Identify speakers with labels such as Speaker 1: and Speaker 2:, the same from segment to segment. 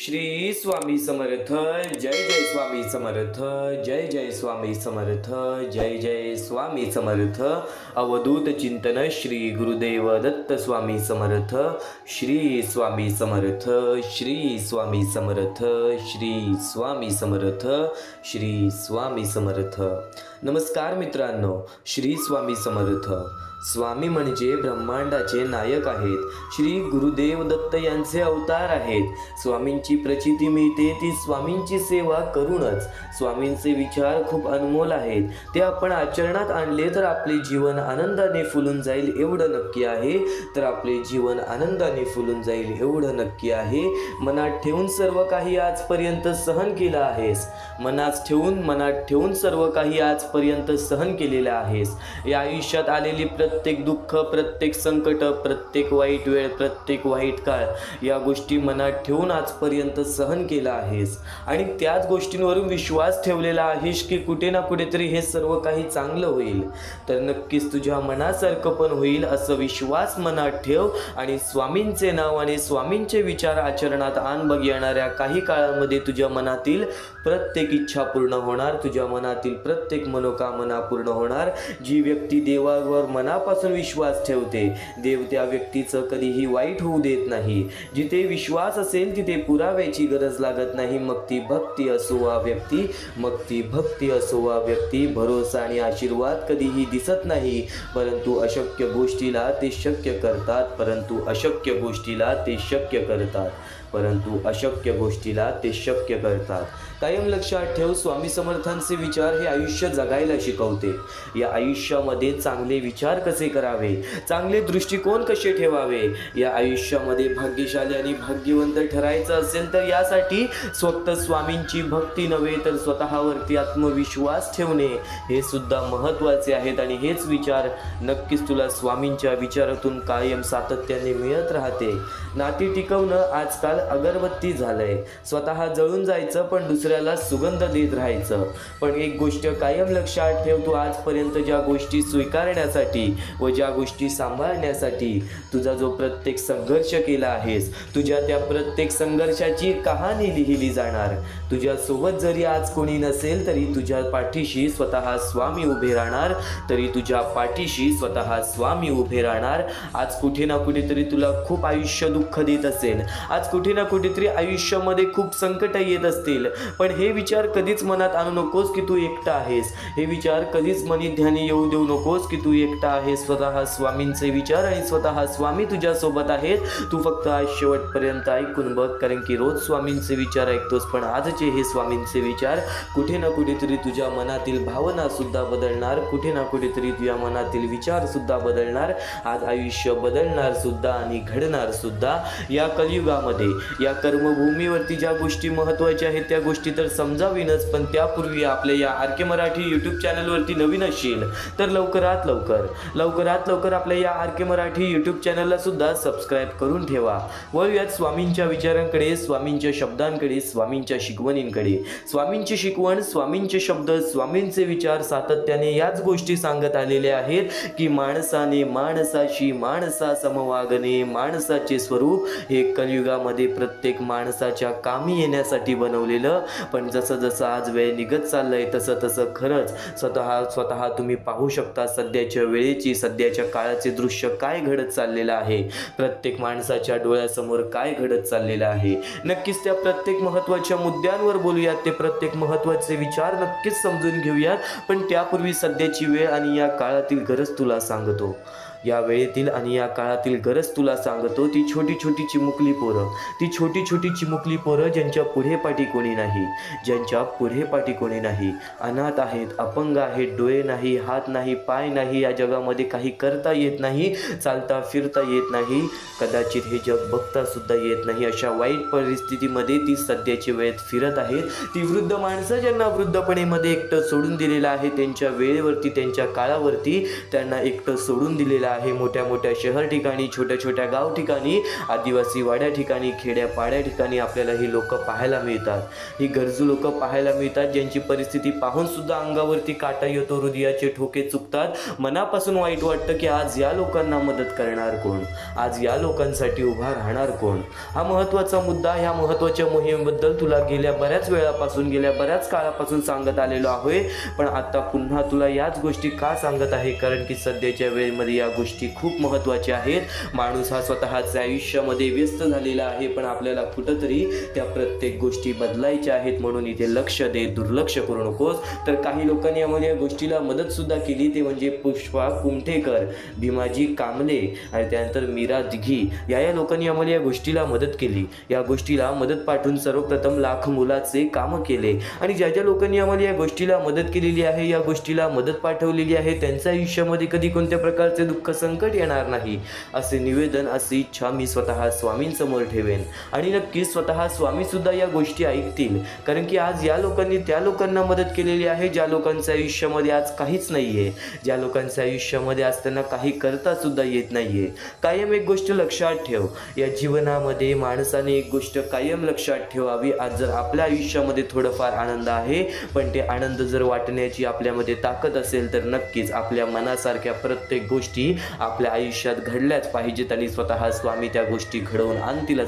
Speaker 1: श्री स्वामी समर्थ. जय जय स्वामी समर्थ. जय जय स्वामी समर्थ. जय जय स्वामी समर्थ. अवधूत चिंतन श्री गुरुदेव दत्त स्वामी समर्थ. श्री स्वामी समर्थ. श्री स्वामी समर्थ. श्री स्वामी समर्थ. श्री स्वामी समर्थ. नमस्कार मित्रांनो. श्री स्वामी समर्थ. स्वामी म्हणजे ब्रह्मांडाचे नायक आहेत. श्री गुरुदेव दत्त यांचे अवतार आहेत. स्वामींची प्रचिती मिळते ती स्वामींची सेवा करूनच. स्वामींचे विचार खूप अनमोल आहेत. ते आपण आचरणात आणले तर आपले जीवन आनंदाने फुलून जाईल एवढं नक्की आहे. तर आपले जीवन आनंदाने फुलून जाईल एवढं नक्की आहे. मनात ठेवून सर्व काही आजपर्यंत सहन केलं आहेस. मनात ठेवून सर्व काही आजपर्यंत सहन केलेलं आहेस. या आयुष्यात आलेली प्रत्येक दुःख, प्रत्येक संकट, प्रत्येक वाईट वेळ, प्रत्येक वाईट काळ या गोष्टी मनात ठेवून आजपर्यंत सहन केला आहेस. आणि त्याच गोष्टींवरून विश्वास ठेवलेला आहेस की कुठे ना कुठेतरी हे सर्व काही चांगलं होईल. तर नक्कीच तुझ्या मनासारखं पण होईल असं विश्वास मनात ठेव आणि स्वामींचे नाव आणि स्वामींचे विचार आचरणात आण. बघ, येणाऱ्या काही काळामध्ये तुझ्या मनातील प्रत्येक इच्छा पूर्ण होणार. तुझ्या मनातील प्रत्येक मनोकामना पूर्ण होणार. जी व्यक्ती देवावर मनापासून विश्वास ठेवते, देव त्या व्यक्तीचं कधीही वाईट होऊ देत नाही. जिथे विश्वास असेल तिथे पुराव्याची गरज लागत नाही. मग ती भक्ती असो वा व्यक्ती, मग ती भक्ती असो वा व्यक्ती. भरोसा आणि आशीर्वाद कधीही दिसत नाही, परंतु अशक्य गोष्टीला ते शक्य करतात. कायम लक्षात ठेव, स्वामी समर्थांचे विचार हे आयुष्य जगायला शिकवते. या आयुष्यामध्ये चांगले विचार कसे करावे, चांगले दृष्टिकोन कसे ठेवावे, या आयुष्यामध्ये भाग्यशाली आणि भाग्यवंत ठरायचं असेल तर यासाठी स्वतः स्वामींची भक्ती नव्हे तर स्वतःवरती आत्मविश्वास ठेवणे हे सुद्धा महत्त्वाचे आहेत. आणि हेच विचार नक्कीच तुला स्वामींच्या विचारातून कायम सातत्याने मिळत राहते. नाती टिकवणं आजकाल अगरबत्ती झालंय. स्वतः जळून जायचं पण दुसऱ्याला सुगंध देत राहायचं. पण एक गोष्ट कायम लक्षात ठेव, तू आजपर्यंत ज्या गोष्टी स्वीकारण्यासाठी व ज्या गोष्टी सांभाळण्यासाठी तुझा जो प्रत्येक संघर्ष केला आहेस, तुझ्या त्या प्रत्येक संघर्षाची कहाणी लिहिली जाणार. तुझ्या सोबत जरी आज कोणी नसेल तरी तुझ्या पाठीशी स्वतः स्वामी उभे राहणार. आज कुठे ना कुठेतरी तुला खूप आयुष्य दुःख देत असेल, आज कुठे ना कुठेतरी आयुष्यामध्ये खूप संकट येत असतील, पण हे विचार कधीच मनात आणू नकोस की तू एकटा आहेस. हे विचार कधीच मनी ध्यानी येऊ देऊ नकोस की तू एकटा आहेस. स्वतः स्वामींचे विचार आणि स्वतः स्वामी तुझ्या सोबत आहेत. तू फक्त आज शेवटपर्यंत ऐकून बघ, कारण की रोज स्वामींचे विचार ऐकतोस, पण आजचे हे स्वामींचे विचार कुठे ना कुठेतरी तुझ्या मनातील भावना सुद्धा बदलणार, कुठे ना कुठेतरी तुझ्या मनातील विचार सुद्धा बदलणार. आज आयुष्य बदलणार सुद्धा आणि घडणार सुद्धा. या कलियुगामध्ये, या कर्मभूमीवरती ज्या गोष्टी महत्त्वाच्या आहेत त्या गोष्टी तर समजावीनच, पण त्यापूर्वी आपल्या या आर के मराठी यूट्यूब चॅनलवरती नवीन असशील तर लवकरात लवकर आपल्या या आर के मराठी यूट्यूब चॅनलला सुद्धा सबस्क्राईब करून ठेवा. वळूयात स्वामींच्या विचारांकडे, स्वामींच्या शब्दांकडे, स्वामींच्या शिकवणींकडे. स्वामींची शिकवण, स्वामींचे शब्द, स्वामींचे विचार सातत्याने याच गोष्टी सांगत आलेले आहेत की माणसाने माणसाशी माणसासम वागणे. माणसाचे स्वरूप हे कलियुगामध्ये प्रत्येक माणसाच्या कामी येण्यासाठी बनवलेलं. पण जसं जसं आज वेळ निघत चाललंय तसं खरंच स्वतः तुम्ही पाहू शकता सध्याच्या वेळेची, सध्याच्या काळाचे दृश्य काय घडत चाललेलं आहे. प्रत्येक माणसाच्या डोळ्यासमोर काय घडत चाललेलं आहे. नक्कीच त्या प्रत्येक महत्त्वाच्या मुद्द्यांवर बोलूयात, ते प्रत्येक महत्त्वाचे विचार नक्कीच समजून घेऊयात. पण त्यापूर्वी सध्याची वेळ आणि या काळातील गरज तुला सांगतो. या वेळेतील आणि या काळातील गरज तुला सांगतो. ती छोटी छोटी चिमुकली पोरं ज्यांच्या पुढे पाठी कोणी नाही, अनाथ आहेत, अपंग आहेत, डोळे नाही, हात नाही, पाय नाही, या जगामध्ये काही करता येत नाही, चालता फिरता येत नाही, कदाचित हे जग बघता सुद्धा येत नाही. अशा वाईट परिस्थितीमध्ये ती सध्याच्या वेळेत फिरत आहेत. ती वृद्ध माणसं ज्यांना वृद्धपणेमध्ये एकटं सोडून दिलेलं आहे, त्यांच्या वेळेवरती, त्यांच्या काळावरती त्यांना एकटं सोडून दिलेलं आहे. मोठ्या मोठ्या शहर ठिकाणी, छोट्या छोट्या गाव ठिकाणी, आदिवासी वाड्या ठिकाणी, खेड्यापाड्या ठिकाणी आपल्याला ही लोक पाहायला मिळतात. ही गरजू लोक पाहायला मिळतात, ज्यांची परिस्थिती पाहून सुद्धा अंगावरती काटा येतो, हृदयाचे ठोके चुकतात. मनापासून वाईट वाटतं की आज या लोकांना मदत करणार कोण, आज या लोकांसाठी उभा राहणार कोण. हा महत्त्वाचा मुद्दा. ह्या महत्त्वाच्या मोहिमेबद्दल तुला गेल्या बऱ्याच वेळापासून, गेल्या बऱ्याच काळापासून सांगत आलेलो आहे. पण आता पुन्हा तुला याच गोष्टी का सांगत आहे, कारण की सध्याच्या वेळेमध्ये या गोष्टी खूप महत्त्वाच्या आहेत. माणूस हा स्वतःच्या आयुष्यामध्ये व्यस्त झालेला आहे, पण आपल्याला कुठंतरी त्या प्रत्येक गोष्टी बदलायच्या आहेत. म्हणून इथे लक्ष दे, दुर्लक्ष करू नकोस. तर काही लोकांनी आम्हाला या गोष्टीला मदत सुद्धा केली, ते म्हणजे पुष्पा कुमठेकर, भीमाजी कांबले आणि त्यानंतर मीरा दिघी या लोकांनी आम्हाला या गोष्टीला मदत केली. या गोष्टीला मदत पाठवून सर्वप्रथम लाख मोलाचे काम केले. आणि ज्या ज्या लोकांनी आम्हाला या गोष्टीला मदत केलेली आहे, या गोष्टीला मदत पाठवलेली आहे, त्यांच्या आयुष्यामध्ये कधी कोणत्या प्रकारचे दुःख संकट येणार नाही, असे निवेदन, अशी इच्छा मी स्वतः स्वामींसमोर ठेवेन. आणि नक्कीच स्वतः स्वामी सुद्धा या गोष्टी ऐकतील, कारण की आज या लोकांनी त्या लोकांना मदत केलेली आहे ज्या लोकांच्या आयुष्यामध्ये आज काहीच नाहीये, ज्या लोकांच्या आयुष्यामध्ये आज त्यांना काही करता सुद्धा येत नाहीये. कायम एक गोष्ट लक्षात ठेव, या जीवनामध्ये माणसाने एक गोष्ट कायम लक्षात ठेवावी. आज जर आपल्या आयुष्यामध्ये थोडंफार आनंद आहे, पण ते आनंद जर वाटण्याची आपल्यामध्ये ताकद असेल तर नक्कीच आपल्या मनासारख्या प्रत्येक गोष्टी आपल्या आयुष्यात घडल्याच पाहिजेत आणि स्वतः स्वामी त्या गोष्टी घडवून आणतील.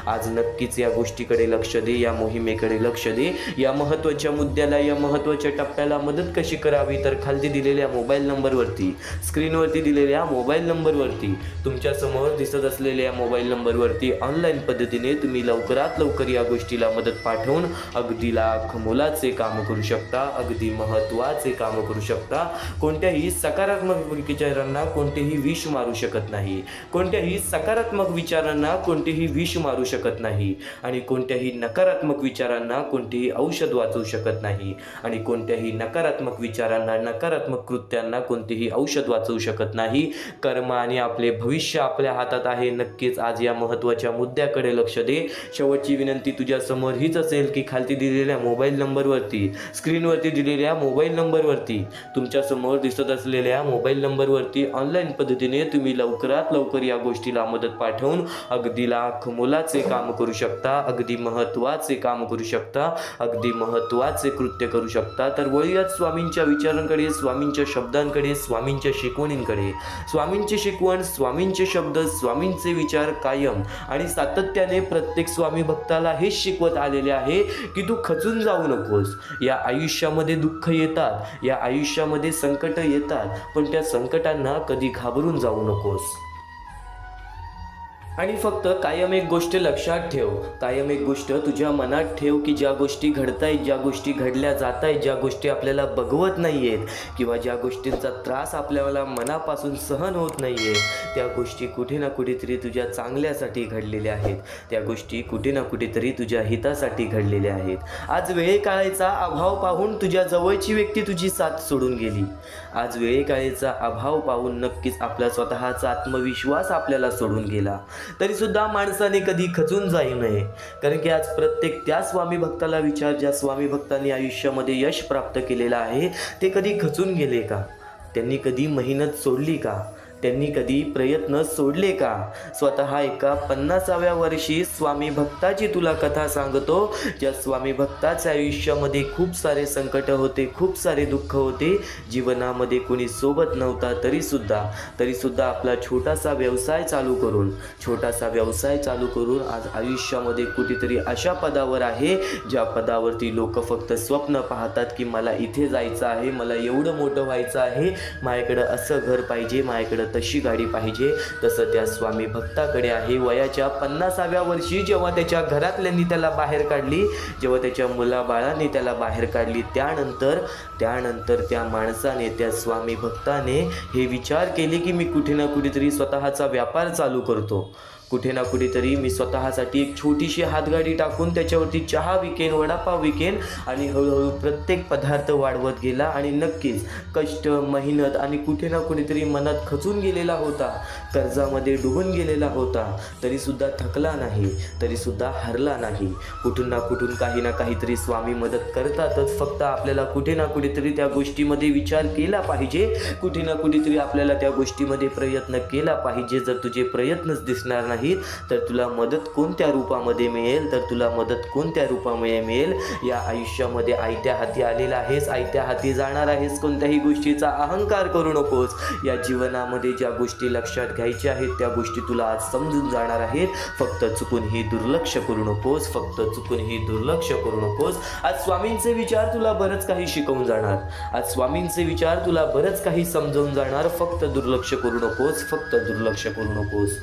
Speaker 1: आज नक्कीच या गोष्टीकडे लक्ष दे, या मोहिमेकडे लक्ष दे. या महत्त्वाच्या मुद्द्याला, या महत्त्वाच्या टप्प्याला मदत कशी करावी, तर खाली दिलेल्या मोबाईल नंबरवरती, स्क्रीनवरती दिलेल्या मोबाईल नंबरवरती, तुमच्यासमोर दिसत असलेल्या मोबाईल नंबरवरती ऑनलाईन पद्धतीने तुम्ही लवकरात लवकर या गोष्टीला मदत पाठवून अगदी लाख मोलाचे काम करू शकता, अगदी महत्त्वाचे काम करू शकता. कोणत्याही सकारात्मक विचारांना कोणतेही विष मारू शकत नाही, कोणत्याही सकारात्मक विचारांना कोणतेही विष मारू शकत नाही, आणि कोणत्याही नकारात्मक विचारांना कोणतेही औषध वाचवू शकत नाही, आणि कोणत्याही नकारात्मक विचारांना, नकारात्मक कृत्यांना कोणतेही औषध वाचवू शकत नाही. कर्म आणि आपले भविष्य आपल्या हातात आहे. नक्कीच आज या महत्त्वाच्या मुद्द्याकडे लक्ष दे. शेवटची विनंती तुझ्या समोर हीच असेल की खाली दिलेल्या मोबाईल नंबरवरती, स्क्रीनवरती दिलेल्या मोबाईल नंबरवरती, तुमच्या समोर दिसत असलेल्या मोबाईल नंबरवरती ऑनलाईन पद्धतीने तुम्ही लवकरात लवकर या गोष्टीला मदत पाठवून अगदी लाख मोलाचे काम करू शकता, अगदी महत्त्वाचे काम करू शकता, अगदी महत्त्वाचे कृत्य करू शकता. तर वळूयात स्वामींच्या विचारांकडे, स्वामींच्या शब्दांकडे, स्वामींच्या शिकवणींकडे. स्वामींची शिकवण, स्वामींचे शब्द, स्वामींचे विचार कायम आणि सातत्याने प्रत्येक स्वामी भक्ताला हेच शिकवत आलेले आहे की तू खचून जाऊ नकोस. या आयुष्यामध्ये दुःख येतात, या आयुष्यामध्ये संकट येतात, पण त्या संकटांना कधी घाबरून जाऊ नकोस. आणि फक्त कायम एक गोष्ट लक्षात ठेव, कायम एक गोष्ट तुझ्या मनात ठेव की ज्या गोष्टी घडतायत, ज्या गोष्टी घडल्या जात आहेत, ज्या गोष्टी आपल्याला बघवत नाही आहेत किंवा ज्या गोष्टींचा त्रास आपल्याला मनापासून सहन होत नाही आहे, त्या गोष्टी कुठे ना कुठेतरी तुझ्या चांगल्यासाठी घडलेल्या आहेत, त्या गोष्टी कुठे ना कुठेतरी तुझ्या हितासाठी घडलेल्या आहेत. आज वेळेकाळेचा अभाव पाहून तुझ्या जवळची व्यक्ती तुझी साथ सोडून गेली. आज वेळेकाळेचा अभाव पाहून नक्कीच आपला स्वतःचा आत्मविश्वास आपल्याला सोडून गेला. तरी सुद्धा माणसाने कधी खचून जाऊ नये, कारण की आज प्रत्येक त्या स्वामी भक्ताला विचार, ज्या स्वामी भक्तांनी आयुष्यामध्ये यश प्राप्त केलेलं आहे, ते कधी खचून गेले का? त्यांनी कधी मेहनत सोडली का? त्यांनी कधी प्रयत्न सोडले का? स्वतः एका 50व्या वर्षी स्वामी भक्ताची तुला कथा सांगतो, ज्या स्वामी भक्ताच्या आयुष्यामध्ये खूप सारे संकट होते, खूप सारे दुःख होते, जीवनामध्ये कोणी सोबत नव्हता, तरीसुद्धा आपला छोटासा व्यवसाय चालू करून आज आयुष्यामध्ये कुठेतरी अशा पदावर आहे ज्या पदावरती लोक फक्त स्वप्न पाहतात की मला इथे जायचं आहे, मला एवढं मोठं व्हायचं आहे, माझ्याकडं असं घर पाहिजे, माझ्याकडं तशी गाडी पाहिजे. तसं त्या स्वामी भक्ताकडे आहे. वयाच्या 50व्या वर्षी जेव्हा त्याच्या घरातल्यांनी त्याला बाहेर काढली, जेव्हा त्याच्या मुलाबाळांनी त्याला बाहेर काढली, त्यानंतर त्या माणसाने, त्या स्वामी भक्ताने हे विचार केले की मी कुठे ना कुठेतरी स्वतःचा व्यापार चालू करतो. कुठे ना कुठेतरी मी स्वतःसाठी एक छोटीशी हातगाडी टाकून त्याच्यावरती चहा विकेन, वडापाव विकेन आणि हळूहळू प्रत्येक पदार्थ वाढवत गेला आणि नक्कीच कष्ट, मेहनत आणि कुठे ना कुठेतरी मनात खचून गेलेला होता, कर्जामध्ये डुबून गेलेला होता, तरीसुद्धा थकला नाही, तरीसुद्धा हरला नाही. कुठून ना कुठून काही ना काहीतरी स्वामी मदत करतातच. फक्त आपल्याला कुठे ना कुठेतरी त्या गोष्टीमध्ये विचार केला पाहिजे, कुठे ना कुठेतरी आपल्याला त्या गोष्टीमध्ये प्रयत्न केला पाहिजे. जर तुझे प्रयत्नच दिसणार नाहीत तर तुला मदत कोणत्या रूपामध्ये मिळेल, तर तुला मदत कोणत्या रूपामध्ये मिळेल. या आयुष्यामध्ये आयत्या हाती आलेला आहेस, आयत्या हाती जाणार आहेस. कोणत्याही गोष्टीचा अहंकार करू नकोस. या जीवनामध्ये ज्या गोष्टी लक्षात घ्यायच्या आहेत त्या गोष्टी तुला आज समजून जाणार आहेत. फक्त चुकूनही दुर्लक्ष करू नकोस, फक्त चुकूनही दुर्लक्ष करू नकोस. आज स्वामींचे विचार तुला बरंच काही शिकवून जाणार, आज स्वामींचे विचार तुला बरंच काही समजवून जाणार. फक्त दुर्लक्ष करू नकोस, फक्त दुर्लक्ष करू नकोस.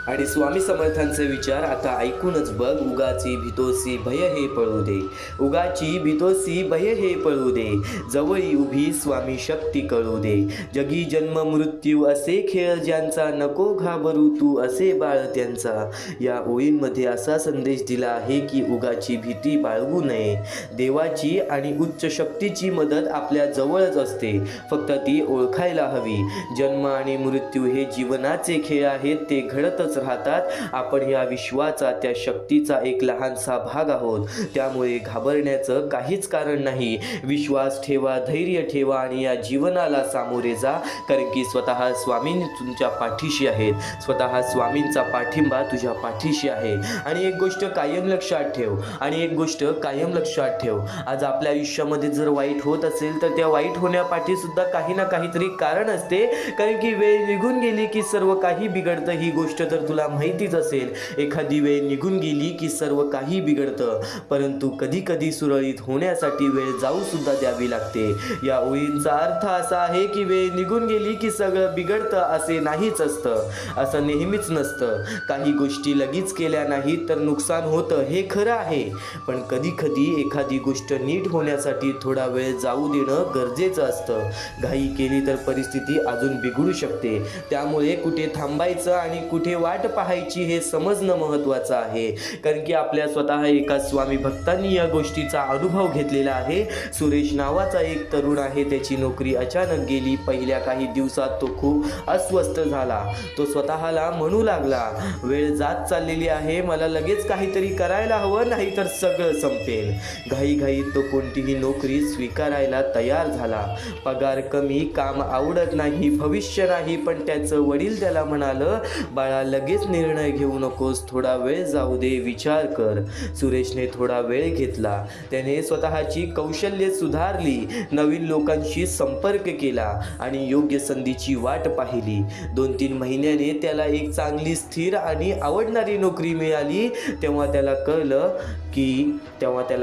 Speaker 1: आणि स्वामी समर्थांचे विचार आता ऐकूनच बघ. उगाची भीतोसी भय हे पळू दे, उगाची भीतोसी भय हे पळू दे, जवळी उभी स्वामी शक्ती कळू दे. जगी जन्म मृत्यू असे खेळ ज्यांचा, नको घाबरू तू असे बाळ त्यांचा. या ओळींमध्ये असा संदेश दिला आहे की उगाची भीती बाळगू नये. देवाची आणि उच्च शक्तीची मदत आपल्या जवळच असते, फक्त ती ओळखायला हवी. जन्म आणि मृत्यू हे जीवनाचे खेळ आहेत, ते घडतच राहतात. आपण या विश्वाचा, त्या शक्तीचा एक लहानसा भाग आहोत, त्यामुळे घाबरण्याचं काहीच कारण नाही. विश्वास ठेवा, धैर्य ठेवा आणि या जीवनाला सामोरे जा, कारण की स्वतः स्वामी तुमच्या पाठीशी आहेत, स्वतः स्वामींचा पाठिंबा तुझ्या पाठीशी आहे. आणि एक गोष्ट कायम लक्षात ठेव, आणि एक गोष्ट कायम लक्षात ठेव, आज आपल्या आयुष्यामध्ये जर वाईट होत असेल तर त्या वाईट होण्यापाठी सुद्धा काही ना काहीतरी कारण असते, कारण की वेळ निघून गेली की सर्व काही बिघडतं. ही गोष्ट तर तुला माहितीच असेल. एखादी वेळ निघून गेली की सर्व काही बिघडतं, परंतु कधी कधी सुरळीत होण्यासाठी वेळ जाऊ सुद्धा द्यावी लागते. या ओळींचा अर्थ असा आहे की वेळ निघून गेली की सगळं बिघडतं असे नाहीच असतं, असं नेहमीच नसतं. काही गोष्टी लगेच केल्या नाहीत तर नुकसान होतं, हे खरं आहे. पण कधी कधी एखादी गोष्ट नीट होण्यासाठी थोडा वेळ जाऊ देणं गरजेचं असतं. घाई केली तर परिस्थिती अजून बिघडू शकते. त्यामुळे कुठे थांबायचं आणि कुठे वाट पाहायची हे समजणं महत्त्वाचं आहे. कारण की आपल्या स्वतः एका स्वामी भक्तांनी या गोष्टीचा अनुभव घेतलेला आहे. सुरेश नावाचा एक तरुण आहे, त्याची नोकरी अचानक गेली. पहिल्या काही दिवसात तो खूप अस्वस्थ झाला. तो स्वतःला म्हणू लागला, वेळ जात चाललेली आहे, मला लगेच काहीतरी करायला हवं, नाही तर सगळं संपेल. घाईघाईत तो कोणतीही नोकरी स्वीकारायला तयार झाला. पगार कमी, काम आवडत नाही, भविष्य नाही. पण त्याचं वडील त्याला म्हणालं, बाळा लगेच निर्णय घेऊ नकोस, थोडा वेळ जाऊ दे, विचार कर. सुरेशने थोडा वेळ घेतला. त्याने स्वतःची कौशल्ये सुधारली, नवीन लोकांशी संपर्क केला आणि योग्य संधीची वाट पाहिली. 2-3 महिन्याने त्याला एक चांगली, स्थिर आणि आवडणारी नोकरी मिळाली. तेव्हा त्याला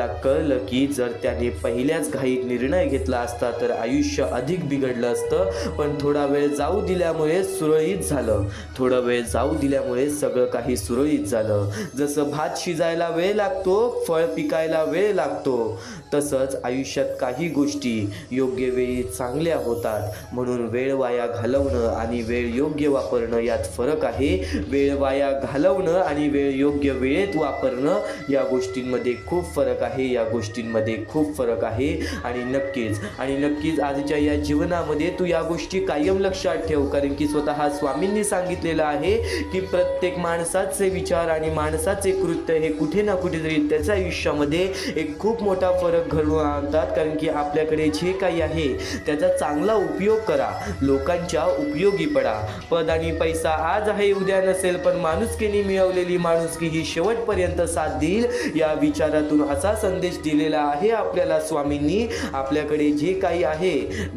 Speaker 1: कळलं की जर त्याने पहिल्याच घाईत निर्णय घेतला असता तर आयुष्य अधिक बिघडलं असतं. पण थोडा वेळ जाऊ दिल्यामुळे सुरळीत झालं, थोडा वेळ जाऊ दिल्यामुळे सगळं काही सुरळीत झालं. जसं भात शिजायला वेळ लागतो, फळ पिकायला वेळ लागतो, तसंच आयुष्यात काही गोष्टी योग्य वेळी चांगल्या होतात. म्हणून वेळ वाया घालवणं आणि वेळ योग्य वापरणं यात फरक आहे. वेळ वाया घालवणं आणि वेळ योग्य वेळेत वापरणं या गोष्टींमध्ये खूप फरक आहे, या गोष्टींमध्ये खूप फरक आहे. आणि नक्कीच आजच्या या जीवनामध्ये तू या गोष्टी कायम लक्षात ठेव, कारण की स्वतः स्वामींनी सांगितलेलं आहे की प्रत्येक माणसाचे विचार आणि माणसाचे कृत्य हे कुठे ना कुठेतरी त्याच्या आयुष्यामध्ये एक खूप मोठा फरक घडवून आणतात. कारण की आपल्याकडे जे काही आहे त्याचा चांगला उपयोग करा, लोकांच्या उपयोगी पडा. पद आणि पैसा आज आहे उद्या नसेल, पण माणुसकीने मिळवलेली माणुसकी ही शेवटपर्यंत साथ देईल. या विचारातून असा संदेश दिलेला आहे आपल्याला स्वामींनी. आपल्याकडे जे काही आहे,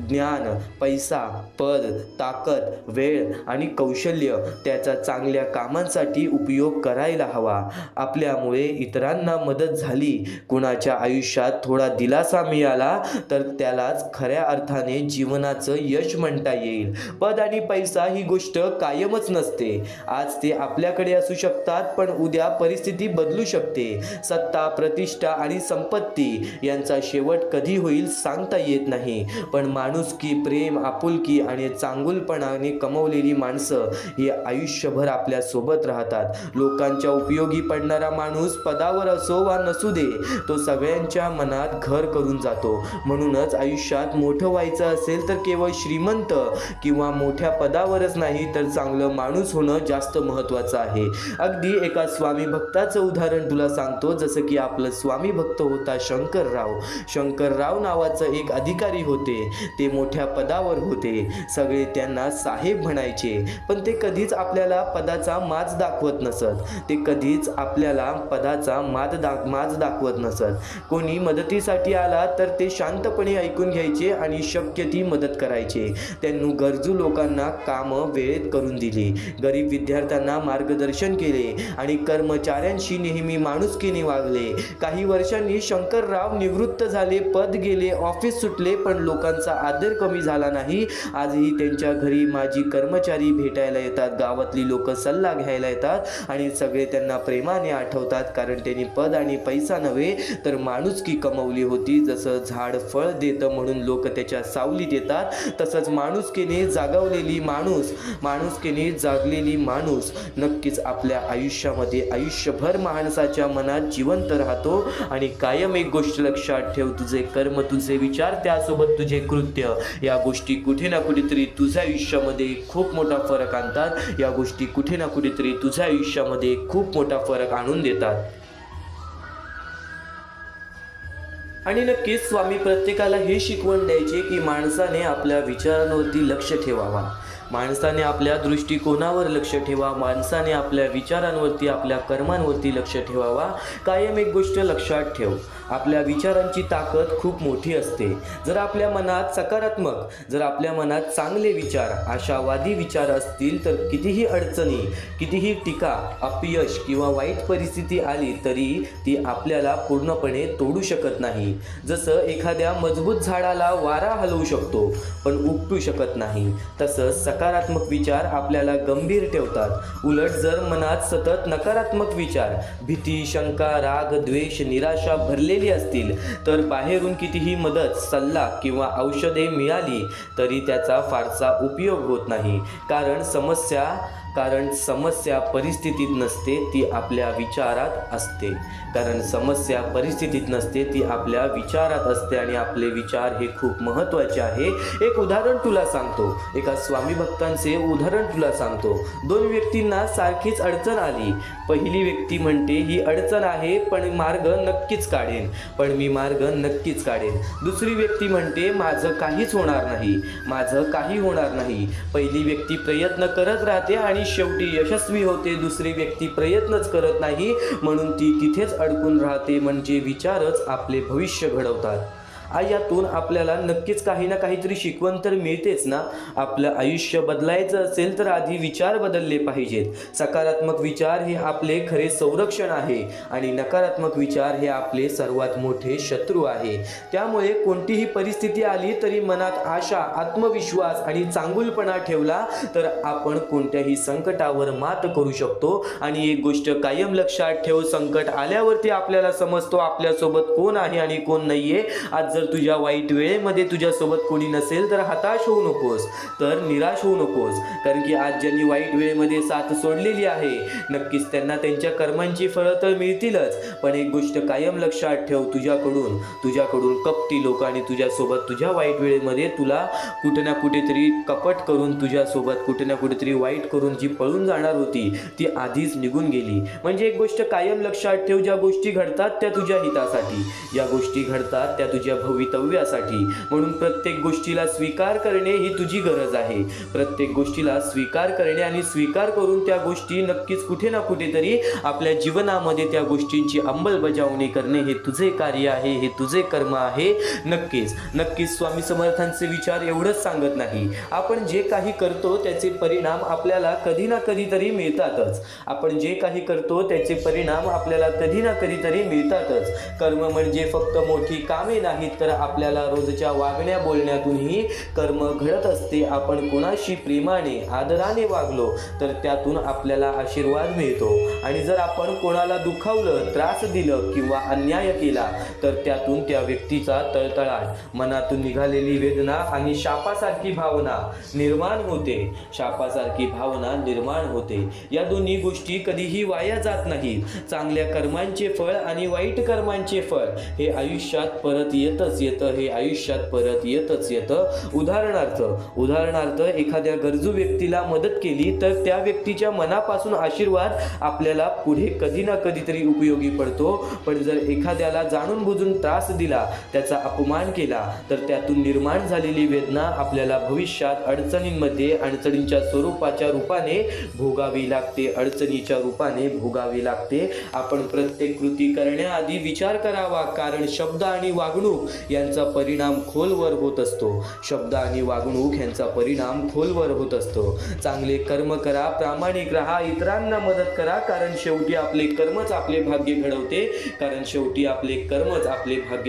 Speaker 1: ज्ञान, पैसा, पद, ताकद, वेळ आणि कौशल्य, त्याचा चांगल्या कामांसाठी उपयोग करायला हवा. आपल्यामुळे इतरांना मदत झाली, कुणाच्या आयुष्यात थोडा दिलासा मिळाला तर त्यालाच खऱ्या अर्थाने जीवनाचं यश म्हणता येईल. पद आणि पैसा ही गोष्ट कायमच नसते. आज ते आपल्याकडे असू शकतात, पण उद्या परिस्थिती बदलू शकते. सत्ता, प्रतिष्ठा आणि संपत्ती यांचा शेवट कधी होईल सांगता येत नाही, पण माणुसकी, प्रेम, आपुलकी आणि चांगुलपणाने कमवलेली माणसं ही आयुष्यभर आपल्या सोबत राहतात. लोकांच्या उपयोगी पडणारा माणूस पदावर असो वा नसू दे, तो सगळ्यांच्या मनात घर करून जातो. म्हणूनच आयुष्यात मोठं व्हायचं असेल तर केवळ श्रीमंत किंवा मोठ्या पदावरच नाही तर चांगलं माणूस होणं जास्त महत्त्वाचं आहे. अगदी एका स्वामी भक्ताचं उदाहरण तुला सांगतो. जसं की आपलं स्वामी भक्त होता शंकरराव नावाचं एक अधिकारी होते. ते मोठ्या पदावर होते. सगळे त्यांना साहेब म्हणायचे, पण ते कधीच आपल्याला पदाचा माज दाखवत नसत. ते कधीच आपल्याला पदाचा माज दाखवत नसत. कोणी मदतीसाठी आला तर ते शांतपणे ऐकून घ्यायचे आणि शक्य ती मदत करायचे. त्यांनी गरजू लोकांना कामं वेळेत करून दिली, गरीब विद्यार्थ्यांना मार्गदर्शन केले आणि कर्मचाऱ्यांशी नेहमी माणुसकीने वागले. काही वर्षांनी शंकरराव निवृत्त झाले, पद गेले, ऑफिस सुटले, पण लोकांचा आदर कमी झाला नाही. आजही त्यांच्या घरी माजी कर्मचारी भेटायला येतात, गावातली लोक सल्ला घ्यायला येतात आणि सगळे त्यांना प्रेमाने आठवतात, कारण त्यांनी पद आणि पैसा नव्हे तर माणुसकी कमवली होती. जसं झाड फळ देतं म्हणून लोक त्याच्या सावलीत येतात, तसंच माणुसकीने जागलेली माणूस नक्कीच आपल्या आयुष्यामध्ये आयुष्यभर माणसाच्या मनात जिवंत राहतो. आणि कायम एक गोष्ट लक्षात ठेव, तुझे कर्म, तुझे विचार, त्यासोबत तुझे कृत्य, या गोष्टी कुठे ना कुठेतरी तुझ्या आयुष्यामध्ये खूप मोठा फरक आणतात. या गोष्टी कुठे ना कुठेतरी तुझ्या आयुष्यामध्ये खूप मोठा फरक आणून देतात. आणि नक्कीच स्वामी प्रत्येकाला हे शिकवण द्यायचे की माणसाने आपल्या विचारांवरती लक्ष ठेवावा, माणसाने आपल्या दृष्टिकोनावर लक्ष ठेवा, माणसाने आपल्या विचारांवरती, आपल्या कर्मांवरती लक्ष ठेवावा. कायम एक गोष्ट लक्षात ठेव, आपल्या विचारांची ताकद खूप मोठी असते. जर आपल्या मनात सकारात्मक, जर आपल्या मनात चांगले विचार, आशावादी विचार असतील तर कितीही अडचणी, कितीही टीका, अपयश किंवा वाईट परिस्थिती आली तरी ती आपल्याला पूर्णपणे तोडू शकत नाही. जसं एखाद्या मजबूत झाडाला वारा हलवू शकतो पण उपटू शकत नाही, तसंच सकारात्मक विचार आपल्याला गंभीर ठेवतात. उलट जर मनात सतत नकारात्मक विचार, भीती, शंका, राग, द्वेष, निराशा भरलेली असतील तर बाहेरून कितीही मदत, सल्ला किंवा औषधे मिळाली तरी त्याचा फारसा उपयोग होत नाही. कारण समस्या परिस्थितीत नसते, ती आपल्या विचारात असते. आपल्या विचारात असते आणि आपले विचार हे खूप महत्त्वाचे आहे. एक उदाहरण तुला सांगतो, एका स्वामी भक्तांचे उदाहरण तुला सांगतो. दोन व्यक्तींना सारखीच अडचण आली. पहिली व्यक्ती म्हणते, ही अडचण आहे पण मी मार्ग नक्कीच काढेन. दुसरी व्यक्ती म्हणते, माझं काही होणार नाही. पहिली व्यक्ती प्रयत्न करत राहते आणि शेवटी यशस्वी होते. दुसरी व्यक्ती प्रयत्नच करत नाही म्हणून ती तिथेच अडकून राहते. म्हणजे विचारच आपले भविष्य घडवतात. यातून आपल्याला नक्कीच काही ना काहीतरी शिकवण तर मिळतेच ना. आपलं आयुष्य बदलायचं असेल तर आधी विचार बदलले पाहिजेत. सकारात्मक विचार हे आपले खरे संरक्षण आहे आणि नकारात्मक विचार हे आपले सर्वात मोठे शत्रू आहे. त्यामुळे कोणतीही परिस्थिती आली तरी मनात आशा, आत्मविश्वास आणि चांगुलपणा ठेवला तर आपण कोणत्याही संकटावर मात करू शकतो. आणि एक गोष्ट कायम लक्षात ठेव, संकट आल्यावरती आपल्याला समजतो आपल्यासोबत कोण आहे आणि कोण नाहीये. आज जर तुझ्या वाईट वेळेमध्ये तुझ्यासोबत कोणी नसेल तर हताश होऊ नकोस, तर निराश होऊ नकोस. कारण की आज ज्यांनी वाईट वेळेमध्ये साथ सोडलेली आहे नक्कीच त्यांना त्यांच्या कर्मांची फळं तर मिळतीलच. पण एक गोष्ट कायम लक्षात ठेव, तुझ्याकडून कपटी लोक आणि तुझ्यासोबत तुझ्या वाईट वेळेमध्ये तुला कुठे ना कुठेतरी कपट करून, तुझ्यासोबत कुठे ना कुठेतरी वाईट करून जी पळून जाणार होती ती आधीच निघून गेली. म्हणजे एक गोष्ट कायम लक्षात ठेव, ज्या गोष्टी घडतात त्या तुझ्या हितासाठी, ज्या गोष्टी घडतात त्या तुझ्या भवितव्यासाठी. म्हणून प्रत्येक गोष्टीला स्वीकार करणे ही तुझी गरज आहे. प्रत्येक गोष्टीला स्वीकार करणे आणि स्वीकार करून त्या गोष्टी नक्कीच कुठे ना कुठेतरी आपल्या जीवनामध्ये त्या गोष्टींची अंमलबजावणी करणे हे तुझे कार्य आहे, हे तुझे कर्म आहे. नक्कीच स्वामी समर्थांचे विचार एवढंच सांगत नाही, आपण जे काही करतो त्याचे परिणाम आपल्याला कधी ना कधीतरी मिळतातच. कर्म म्हणजे फक्त मोठी कामे नाहीत, तर आपल्याला रोजच्या वागण्या बोलण्यातूनही कर्म घडत असते. आपण कोणाशी प्रेमाने आदराने वागलो तर त्यातून आपल्याला आशीर्वाद मिळतो आणि जर आपण कोणाला दुखावलं, त्रास दिलं किंवा अन्याय केला तर त्यातून त्या व्यक्तीचा तळतळाट, मनातून निघालेली वेदना आणि शापासारखी भावना निर्माण होते. शापासारखी भावना निर्माण होते. या दोन्ही गोष्टी कधीही वाया जात नाहीत. चांगल्या कर्मांचे फळ आणि वाईट कर्मांचे फळ हे आयुष्यात परत येतच येतं. हे आयुष्यात परत येतच येतं. उदाहरणार्थ एखाद्या गरजू व्यक्तीला मदत केली तर त्या व्यक्तीच्या मनापासून आशीर्वाद आपल्याला पुढे कधी ना कधीतरी उपयोगी पडतो. पण जर एखाद्याला जाणून बुजून त्रास दिला, त्याचा अपमान केला तर त्यातून निर्माण झालेली वेदना आपल्याला भविष्यात अडचणींच्या स्वरूपाच्या रूपाने भोगावी लागते. अडचणीच्या रूपाने भोगावी लागते. आपण प्रत्येक कृती करण्याआधी विचार करावा, कारण शब्द आणि वागणूक यांचा परिणाम खोलवर होत असतो. शब्द आणि वागणूक यांचा परिणाम खोलवर होत असतो. चांगले कर्म करा, प्रामाणिक राहा, इतरांना मदत करा, कारण शेवटी आपले कर्मच आपले भाग्य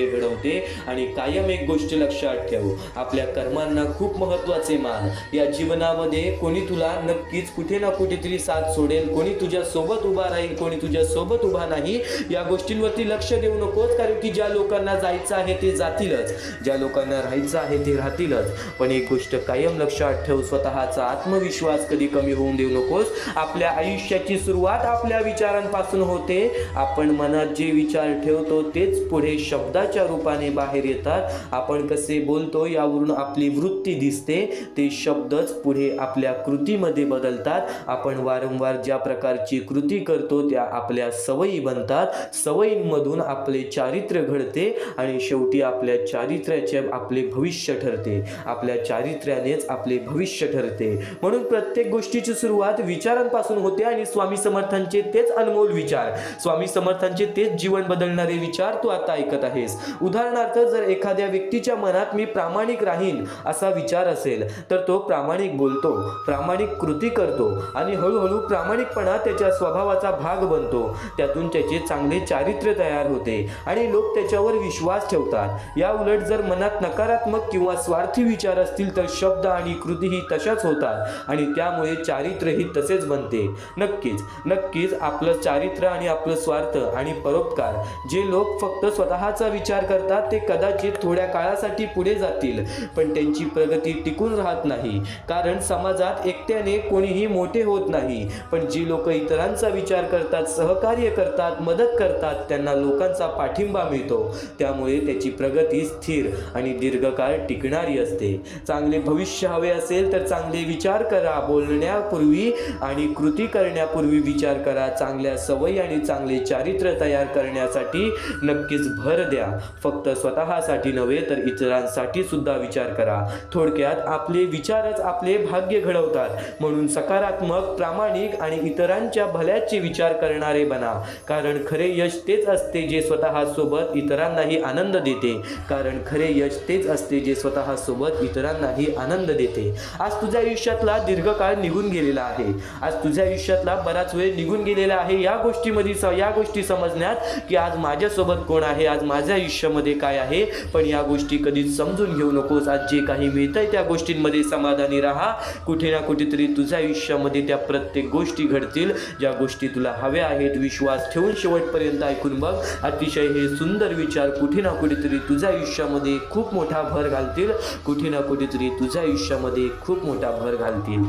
Speaker 1: घडवते. आणि कायम एक गोष्ट लक्षात ठेव, आपल्या कर्मांना खूप महत्त्वाचे मान. या जीवनामध्ये कोणी तुला नक्कीच कुठे ना कुठेतरी साथ सोडेल, कोणी तुझ्या सोबत उभा राहील, कोणी तुझ्या सोबत उभा नाही. या गोष्टींवरती लक्ष देऊ नकोस, कारण की ज्या लोकांना जायचं आहे ते जातीलच, ज्या लोकांना राहायचं आहे ते राहतीलच. पण एक गोष्ट कायम लक्षात ठेव, स्वतःचा आत्मविश्वास कधी कमी होऊन देऊ नकोस. आपल्या आयुष्याची सुरुवात आपल्या विचारांपासून होते. आपण मनात जे विचार ठेवतो तेच पुढे शब्दाच्या रूपाने बाहेर येतात. आपण कसे बोलतो यावरून आपली वृत्ती दिसते. ते शब्दच पुढे आपल्या कृतीमध्ये बदलतात. आपण वारंवार ज्या प्रकारची कृती करतो त्या आपल्या सवयी बनतात. सवयींमधून आपले चारित्र्य घडते आणि शेवटी आपल्या चारित्र्याचे आपले भविष्य ठरते. आपल्या चारित्र्यानेच आपले भविष्य ठरते. म्हणून प्रत्येक गोष्टीची सुरुवात विचारांपासून होते आणि स्वामी समर्थांचे तेच अनमोल विचार, स्वामी समर्थांचे तेच जीवन बदलणारे विचार तू आता ऐकत आहेस. उदाहरणार्थ, जर एखाद्या व्यक्तीच्या मनात मी प्रामाणिक राहीन असा विचार असेल तर तो प्रामाणिक बोलतो, प्रामाणिक कृती करतो आणि हळूहळू प्रामाणिकपणा त्याच्या स्वभावाचा भाग बनतो. त्यातून त्याचे चांगले चारित्र्य तयार होते आणि लोक त्याच्यावर विश्वास ठेवतात. या उलट जर मनात नकारात्मक किंवा स्वार्थी विचार असतील तर शब्द आणि कृतीही तशाच होतात आणि त्यामुळे चारित्र्यही तसेच बनते. नक्कीच आपलं चारित्र्य आणि आपलं स्वार्थ आणि परोपकार, जे लोक फक्त स्वतःचा विचार करतात ते कदाचित थोड्या काळासाठी पुढे जातील, पण त्यांची प्रगती टिकून राहत नाही. कारण समाजात एकट्याने कोणीही मोठे होत नाही. पण जी लोक इतरांचा विचार करतात, सहकार्य करतात, मदत करतात, त्यांना लोकांचा पाठिंबा मिळतो. त्यामुळे त्याची प्रगती स्थिर आणि दीर्घकाळ टिकणारी असते. चांगले भविष्य हवे असेल तर चांगले विचार करा. बोलण्यापूर्वी आणि कृती करण्यापूर्वी विचार करा. चांगल्या सवयी आणि चांगले चारित्र्य तयार करण्यासाठी नक्कीच भर द्या. फक्त स्वतःसाठी नव्हे तर इतरांसाठी सुद्धा विचार करा. थोडक्यात आपले विचारच आपले भाग्य घडवतात. म्हणून सकारात्मक, प्रामाणिक आणि इतरांच्या भल्याचे विचार करणारे बना. कारण खरे यश तेच असते जे स्वतःसोबत इतरांनाही आनंद देते. आज तुझ्या आयुष्यातला दीर्घकाळ निघून गेलेला आहे. आज तुझ्या आयुष्यातला बराच वेळ निघून गेलेला आहे या गोष्टी समजण्यात, की आज माझ्यासोबत कोण आहे, आज माझ्या आयुष्यामध्ये काय आहे. पण या गोष्टी कधीच समजून घेऊ नकोस. आज जे काही मिळतंय त्या गोष्टींमध्ये समाधानी राहा. कुठे ना कुठेतरी तुझ्या आयुष्यामध्ये त्या प्रत्येक गोष्टी घडतील ज्या गोष्टी तुला हव्या आहेत. विश्वास ठेवून शेवटपर्यंत ऐकून बघ. अतिशय हे सुंदर विचार कुठे ना कुठेतरी तुझ्या आयुष्यामध्ये खूप मोठा भर घालतील.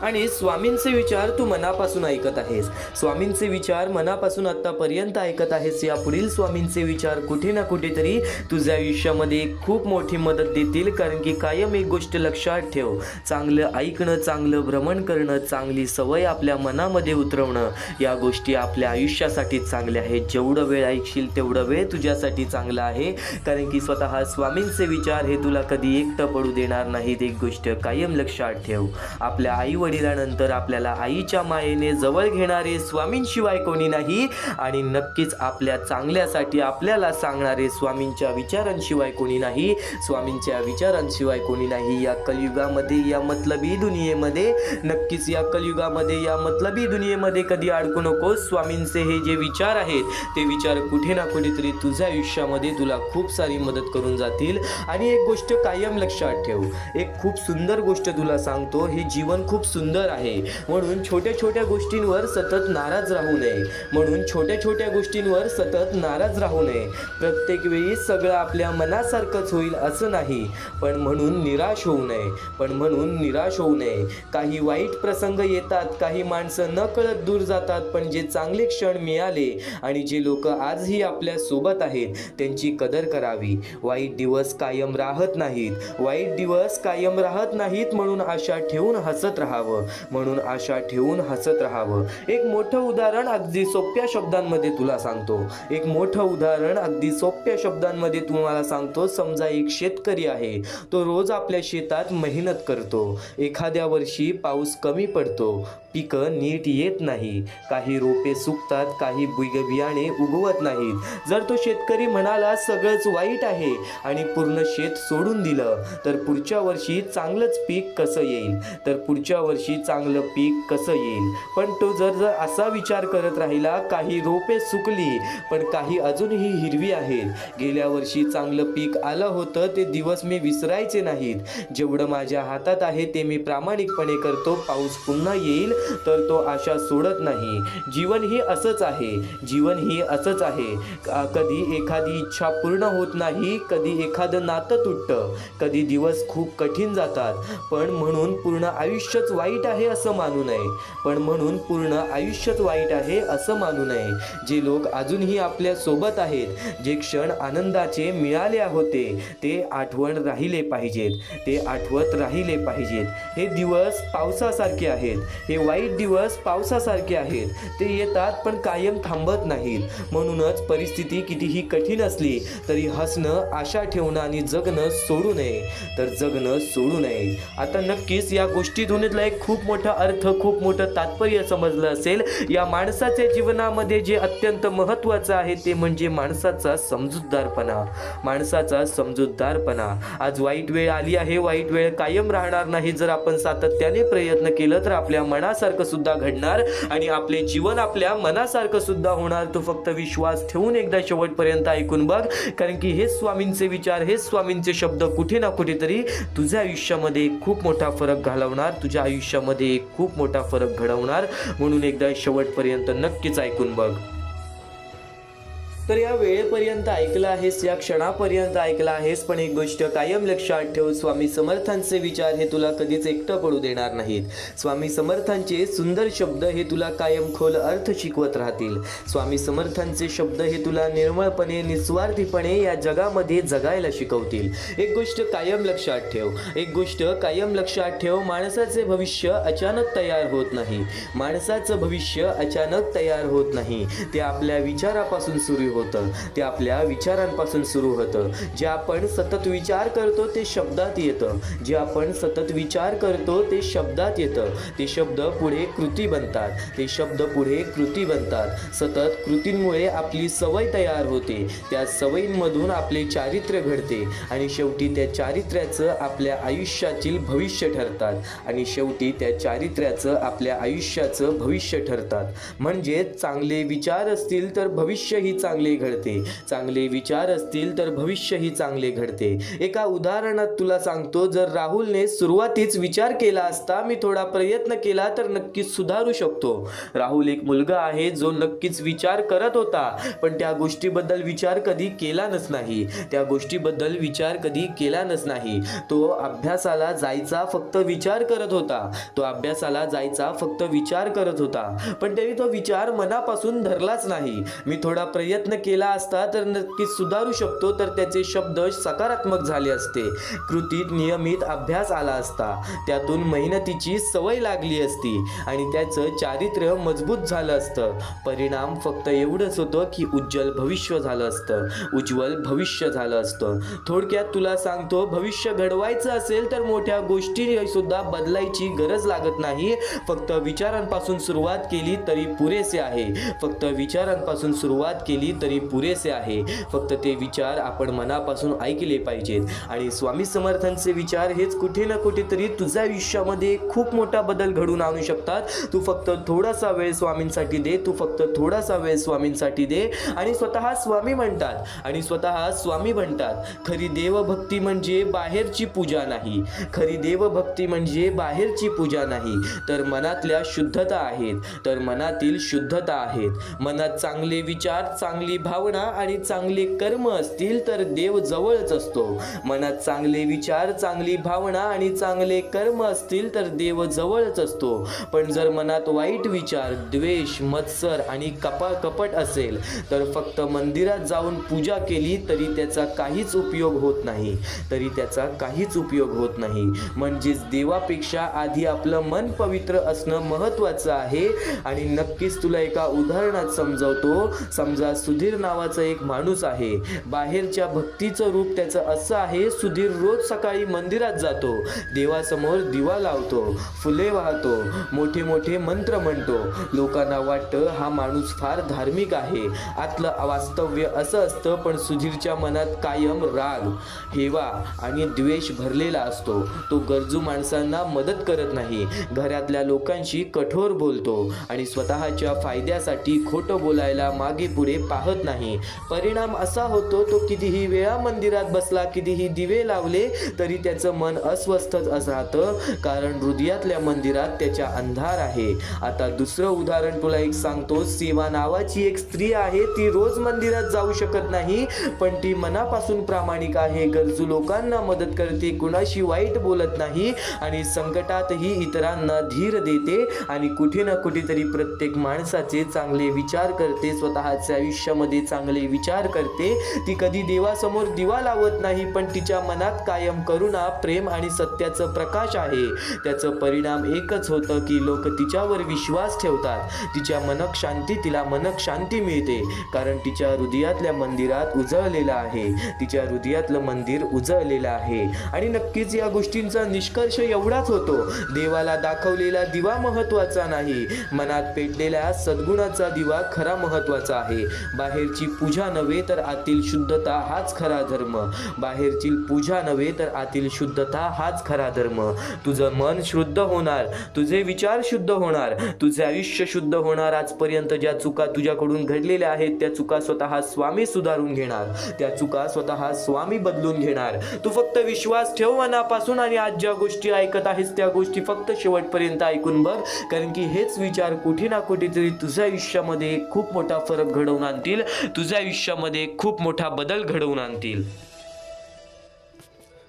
Speaker 1: आणि स्वामींचे विचार तू मनापासून ऐकत आहेस. स्वामींचे विचार मनापासून आतापर्यंत ऐकत आहेस. या पुढील स्वामींचे विचार कुठे ना कुठेतरी तुझ्या आयुष्यामध्ये खूप मोठी मदत देतील. कारण की कायम एक गोष्ट लक्षात ठेव, चांगलं ऐकणं, चांगलं भ्रमण करणं, चांगली सवय आपल्या मनामध्ये उतरवणं, या गोष्टी आपल्या आयुष्यासाठी चांगल्या आहेत. जेवढं वेळ ऐकशील तेवढं वेळ तुझ्यासाठी चांगला आहे. कारण की स्वतः स्वामींचे विचार हे तुला कधी एकटं पडू देणार नाहीत. एक गोष्ट कायम लक्षात ठेव, आपल्या आई वडिलांनंतर आपल्याला आईच्या मायेने जवळ घेणारे स्वामींशिवाय कोणी नाही आणि नक्कीच आपल्या चांगल्यासाठी आपल्याला सांगणारे स्वामींच्या विचारांशिवाय कोणी नाही, स्वामींच्या विचारांशिवाय कोणी नाही. या कलियुगामध्ये, या मतलबी दुनियेमध्ये, नक्कीच या कलियुगामध्ये, या मतलबी दुनियेमध्ये कधी अडकू नको. स्वामींचे हे जे विचार आहेत ते विचार कुठे ना कुठेतरी तुझ्या आयुष्यामध्ये तुला खूप सारी मदत करून जातील. आणि एक गोष्ट कायम लक्षात ठेव, एक खूप सुंदर गोष्ट तुला सांगतो, हे जीवन खूप सुंदर आहे म्हणून छोट्या छोट्या गोष्टींवर सतत नाराज राहू नये. म्हणून छोट्या छोट्या गोष्टींवर सतत नाराज राहू नये. प्रत्येक वेळी सगळं आपल्या मनासारखंच होईल असं नाही, पण म्हणून निराश होऊ नये. काही वाईट प्रसंग येतात, काही माणसं न कळत दूर जातात, पण जे चांगले क्षण मिळाले आणि जे लोक आजही आपल्या सोबत आहेत त्यांची कदर करावी. वाईट दिवस कायम राहत नाहीत, म्हणून आशा ठेवून हसत राहावं. एक मोठं उदाहरण अगदी सोप्या शब्दांमध्ये तुम्हाला सांगतो. समजा एक शेतकरी आहे, तो रोज आपल्या शेतात मेहनत करतो. एखाद्या वर्षी पाऊस कमी पडतो, पिकं नीट येत नाही, काही रोपे सुकतात, काही बियाणे उगवत नाहीत. जर तो शेतकरी म्हणाला सगळंच वाईट आहे आणि पूर्ण शेत सोडून दिलं तर पुढच्या वर्षी चांगलंच पीक कसं येईल. पण तो जर असा विचार करत राहिला, काही रोपे सुकली पण काही अजूनही हिरवी आहेत, गेल्या वर्षी चांगलं पीक आलं होतं, ते दिवस मी विसरायचे नाहीत, जेवढं माझ्या हातात आहे ते मी प्रामाणिकपणे करतो, पाऊस पुन्हा येईल, तर तो आशा सोडत नाही. जीवन ही असंच आहे. कधी एखादी इच्छा पूर्ण होत नाही, कधी एखादं नातं तुटतं, कधी दिवस खूप कठीण जातात, पण म्हणून पूर्ण आयुष्यच वाईट आहे असं मानू नये. जे लोक अजूनही आपल्या सोबत आहेत, जे क्षण आनंदाचे मिळाले होते ते आठवत राहिले पाहिजेत. हे दिवस पावसासारखे आहेत, हे वाईट दिवस पावसासारखे आहेत, ते येतात पण कायम थांबत नाहीत. म्हणूनच परिस्थिती कितीही कठीण असली तरी हसणं, आशा ठेवणं आणि जगणं सोडू नये. आता नक्कीच या गोष्टीतून एक खूप मोठा अर्थ, खूप मोठं तात्पर्य समजलं असेल. या माणसाच्या जीवनामध्ये जे अत्यंत महत्त्वाचं आहे ते म्हणजे माणसाचा समजूतदारपणा. आज वाईट वेळ आली आहे, वाईट वेळ कायम राहणार नाही. जर आपण सातत्याने प्रयत्न केलं तर आपल्या मनासारखं सुद्धा घडणार आणि आपले जीवन आपल्या मनासारखं सुद्धा होणार. तो फक्त विश्वास ठेवून एकदा शेवटपर्यंत ऐकून बघ, कारण की हे स्वामींचे विचार, हे स्वामींचे शब्द कुठे ना कुठेतरी तुझ्या आयुष्यामध्ये खूप मोठा फरक घालवणार, तुझ्या आयुष्यामध्ये खूप मोठा फरक घडवणार. म्हणून एकदा शेवटपर्यंत नक्कीच ऐकून बघ. तर या वेळेपर्यंत ऐकलं आहेस, या क्षणापर्यंत ऐकलं आहेस, पण एक गोष्ट कायम लक्षात ठेव, स्वामी समर्थांचे विचार हे तुला कधीच एकटं पडू देणार नाहीत. स्वामी समर्थांचे सुंदर शब्द हे तुला कायम खोल अर्थ शिकवत राहतील. स्वामी समर्थांचे शब्द हे तुला निर्मळपणे, निस्वार्थीपणे या जगामध्ये जगायला शिकवतील. एक गोष्ट कायम लक्षात ठेव, माणसाचे भविष्य अचानक तयार होत नाही. ते आपल्या विचारापासून सुरू होतं, ते आपल्या विचारांपासून सुरू होतं. जे आपण सतत विचार करतो ते शब्दात येतं, ते शब्द पुढे कृती बनतात. सतत कृतींमुळे आपली सवय तयार होते, त्या सवयींमधून आपले चारित्र्य घडते आणि शेवटी त्या चारित्र्याचं आपल्या आयुष्यातील भविष्य ठरतात. म्हणजे चांगले विचार असतील तर भविष्यही चांगले घडते. एका उदाहरणात तुला सांगतो, जर राहुलने सुरुवातीच विचार केला असता, मी थोडा प्रयत्न केला तर नक्कीच सुधारू शकतो. राहुल एक मुलगा आहे जो नक्कीच विचार करत होता, पण त्या गोष्टीबद्दल विचार कधी केला नाही. तो अभ्यासाला जायचा फक्त विचार करत होता, पण तरी तो विचार मनापासून धरलाच नाही. मी थोडा प्रयत्न प्रयत्न केला असता तर नक्कीच सुधारू शकतो, तर त्याचे शब्द सकारात्मक झाले असते, कृतीत नियमित अभ्यास आला असता, त्यातून मेहनतीची सवय लागली असती आणि त्याचं चारित्र्य मजबूत झालं असतं. परिणाम फक्त एवढंच होतं की उज्ज्वल भविष्य झालं असतं, उज्ज्वल भविष्य झालं असतं. थोडक्यात तुला सांगतो, भविष्य घडवायचं असेल तर मोठ्या गोष्टी सुद्धा बदलायची गरज लागत नाही. फक्त विचारांपासून सुरुवात केली तरी पुरेसे आहे. फक्त विचारांपासून सुरुवात केली तरी पुरेसे आहे. फक्त ते विचार आपण मनापासून ऐकले पाहिजेत. आणि स्वामी समर्थांचे विचार हेच कुठे ना कुठेतरी तुझ्या आयुष्यामध्ये खूप मोठा बदल घडवून आणू शकतात. तू फक्त थोडासा वेळ स्वामींसाठी दे, तू फक्त थोडासा वेळ स्वामींसाठी दे. आणि स्वतः स्वामी म्हणतात, खरी देवभक्ती म्हणजे बाहेरची पूजा नाही, खरी देवभक्ती म्हणजे बाहेरची पूजा नाही, तर मनातल्या शुद्धता आहेत, तर मनातील शुद्धता आहेत. मनात चांगले विचार, चांगली भावना आणि चांगले कर्म असतील तर देव जवळच असतो. मनात चांगले विचार, चांगली भावना आणि चांगले कर्म असतील तर देव जवळच असतो. पण जर मनात वाईट विचार, द्वेष, मत्सर आणि कपट असेल तर फक्त मंदिरात जाऊन पूजा केली तरी त्याचा काहीच उपयोग होत नाही, म्हणजेच देवापेक्षा आधी आपलं मन पवित्र असणं महत्त्वाचं आहे. आणि नक्कीच तुला एका उदाहरणात समजावतो. समजा सुधीर नावाचा एक माणूस आहे. बाहेरच्या भक्तीचं रूप त्याचं असं आहे, सुधीर रोज सकाळी मंदिरात जातो, देवासमोर दिवा लावतो, फुले वाहतो, मोठे मोठे मंत्र म्हणतो. लोकांना वाटतं हा माणूस फार धार्मिक आहे. आतलं वास्तव्य असं असतं, पण सुधीरच्या मनात कायम राग, हेवा आणि द्वेष भरलेला असतो. तो गरजू माणसांना मदत करत नाही, घरातल्या लोकांशी कठोर बोलतो आणि स्वतःच्या फायद्यासाठी खोटं बोलायला मागे पुढे पाहत नाही. परिणाम असा होतो, तो कितीही वेळा मंदिरात बसला, कितीही दिवे लावले तरी त्याचं मन अस्वस्थच राहतं, कारण हृदयातल्या मंदिरात त्याच्या अंधार आहे. आता दुसरं उदाहरण तुला एक सांगतो. सेवा नावाची एक स्त्री आहे. ती रोज मंदिरात जाऊ शकत नाही, पण ती मनापासून प्रामाणिक आहे, गरजू लोकांना मदत करते, कुणाशी वाईट बोलत नाही आणि संकटातही इतरांना धीर देते आणि कुठे ना कुठेतरी प्रत्येक माणसाचे चांगले विचार करते, स्वतःच्या आयुष्यामध्ये चांगले विचार करते. ती कधी देवासमोर दिवा लावत नाही, पण तिच्या मनात कायम करुणा, प्रेम आणि सत्याचं प्रकाश आहे. त्याचं परिणाम एकच होतं की लोक तिच्यावर विश्वास ठेवतात. तिला मनक शांती मिळते, कारण तिच्या हृदयातल्या मंदिरात उजळलेलं आहे, तिच्या हृदयातलं मंदिर उजळलेलं आहे. आणि नक्कीच या गोष्टींचा निष्कर्ष एवढाच होतो, देवाला दाखवलेला दिवा महत्त्वाचा नाही, मनात पेटलेल्या सद्गुणाचा दिवा खरा महत्त्वाचा आहे. बाहेरची पूजा नव्हे तर आतील शुद्धता हाच खरा धर्म, बाहेरची पूजा नव्हे तर आतील शुद्धता हाच खरा धर्म. तुझं मन शुद्ध होणार, तुझे विचार शुद्ध होणार, तुझे आयुष्य शुद्ध होणार. आजपर्यंत ज्या चुका तुझ्याकडून घडलेल्या आहेत त्या चुका स्वतः स्वामी सुधारून घेणार, त्या चुका स्वतः स्वामी बदलून घेणार. तू फक्त विश्वास ठेव मनापासून आणि आज ज्या गोष्टी ऐकत आहेस त्या गोष्टी फक्त शेवटपर्यंत ऐकून बघ, कारण की हेच विचार कुठे ना कुठेतरी तुझ्या आयुष्यामध्ये खूप मोठा फरक घडवून आणतील, तुझ्या आयुष्यामध्ये खूप मोठा बदल घडवून आणतील.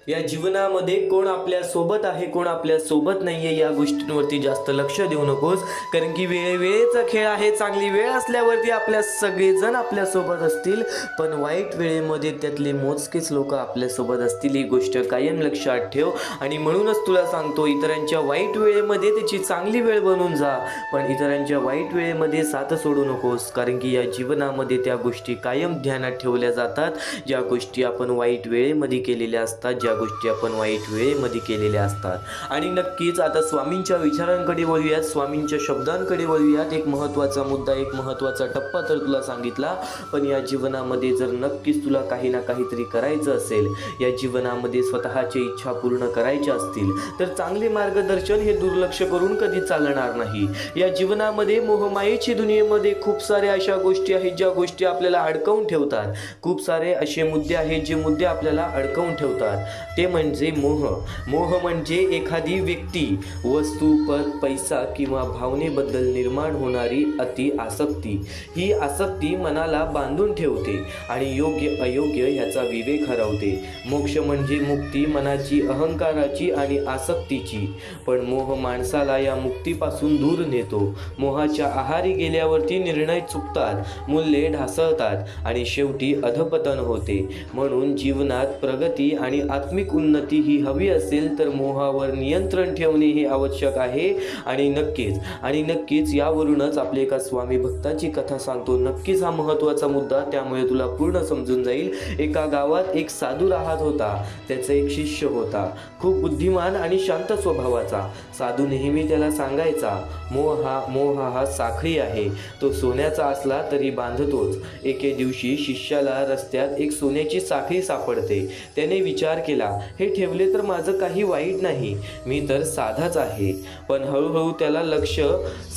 Speaker 1: या जीवनामध्ये कोण आपल्या सोबत आहे, कोण आपल्या सोबत नाहीये या गोष्टींवरती जास्त लक्ष देऊ नकोस, कारण की वेळेचा खेळ आहे. चांगली वेळ असल्यावरती आपल्या सगळेजण आपल्या सोबत असतील, पण वाईट वेळेमध्ये त्यातले मोजकेच लोक आपल्या सोबत असतील, ही गोष्ट कायम लक्षात ठेव. आणि म्हणूनच तुला सांगतो, इतरांच्या वाईट वेळेमध्ये त्याची चांगली वेळ बनून जा, पण इतरांच्या वाईट वेळेमध्ये साथ सोडू नकोस, कारण की या जीवनामध्ये त्या गोष्टी कायम ध्यानात ठेवल्या जातात, ज्या गोष्टी आपण वाईट वेळेमध्ये केलेल्या असतात, ज्या गोष्टी आपण वाईट वेळेमध्ये केलेल्या असतात. आणि नक्कीच आता स्वामींच्या विचारांकडे वळूयात, स्वामींच्या शब्दांकडे वळूयात. एक महत्त्वाचा मुद्दा, एक महत्त्वाचा टप्पा तर तुला सांगितला, पण या जीवनामध्ये जर नक्कीच तुला काही ना काहीतरी करायचं असेल, या जीवनामध्ये स्वतःच्या इच्छा पूर्ण करायच्या असतील, तर चांगले मार्गदर्शन हे दुर्लक्ष करून कधी चालणार नाही. या जीवनामध्ये मोहमायेची दुनियेमध्ये खूप साऱ्या अशा गोष्टी आहेत ज्या गोष्टी आपल्याला अडकवून ठेवतात, खूप सारे असे मुद्दे आहेत जे मुद्दे आपल्याला अडकवून ठेवतात. ते म्हणजे मोह. मोह म्हणजे एखादी व्यक्ती, वस्तू, पद, पैसा किंवा भावनेबद्दल निर्माण होणारी अति आसक्ती. ही आसक्ती मनाला बांधून ठेवते आणि योग्य अयोग्य ह्याचा विवेक हरवते. मोक्ष म्हणजे मुक्ती मनाची, अहंकाराची आणि आसक्तीची. पण मोह माणसाला या मुक्तीपासून दूर नेतो. मोहाच्या आहारी गेल्यावरती निर्णय चुकतात, मूल्ये ढासळतात आणि शेवटी अधपतन होते. म्हणून जीवनात प्रगती आणि आत्मिक उन्नती ही हवी असेल तर मोहावर नियंत्रण ठेवणे हे आवश्यक आहे. आणि नक्कीच यावरूनच आपले एका स्वामी भक्ताची कथा सांगतो. नक्कीच हा महत्त्वाचा मुद्दा, त्यामुळे तुला पूर्ण समजून जाईल. एका गावात एक साधू राहत होता. त्याचा एक शिष्य होता, खूप बुद्धिमान आणि शांत स्वभावाचा. साधू नेहमी त्याला सांगायचा, मोह हा साखळी आहे, तो सोन्याचा असला तरी बांधतोच. एके दिवशी शिष्याला रस्त्यात एक सोन्याची साखळी सापडते. त्याने विचार केला, हे ठेवले तर माझं काही वाईट नाही, मी तर साधाच आहे. पण हळूहळू त्याला लक्ष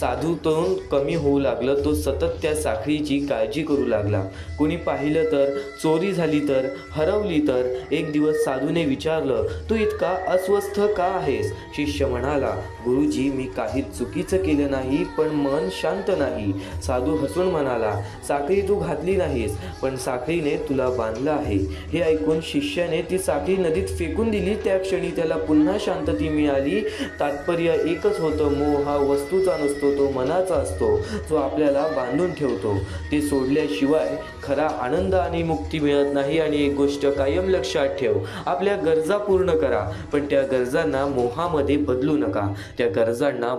Speaker 1: साधूतून कमी होऊ लागलं. तो सतत त्या साखळीची काळजी करू लागला. कुणी पाहिलं तर, चोरी झाली तर, हरवली तर. एक दिवस साधूने विचारलं, तू इतका अस्वस्थ का आहेस? शिष्य म्हणाला, गुरुजी, मी काही चुकीचं केलं नाही, पण मन शांत नाही. साधू हसून म्हणाला, साखळी तू घातली नाहीस, पण साखळीने तुला बांधलं आहे. हे ऐकून शिष्याने ती साखळी नदीत फेकून दिली. त्या क्षणी त्याला पुन्हा शांतता मिळाली. तात्पर्य एकच होतं, मोह हा वस्तूचा नसतो, तो मनाचा असतो, जो आपल्याला बांधून ठेवतो. ते सोडल्याशिवाय खरा आनंद आणि मुक्ती मिळत नाही. आणि एक गोष्ट कायम लक्षात ठेव, आपल्या गरजा पूर्ण करा, पण त्या गरजांना मोहामध्ये बदलू नका.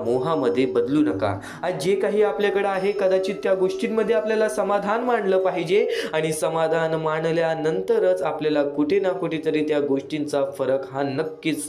Speaker 1: मोहामध्ये बदलू नका. आज जे काही आपल्याकडे आहे, कदाचित त्या गोष्टींमध्ये आपल्याला समाधान मानलं पाहिजे. आणि समाधान मानल्यानंतरच आपल्याला कुठे ना कुठेतरी त्या गोष्टींचा फरक हा नक्कीच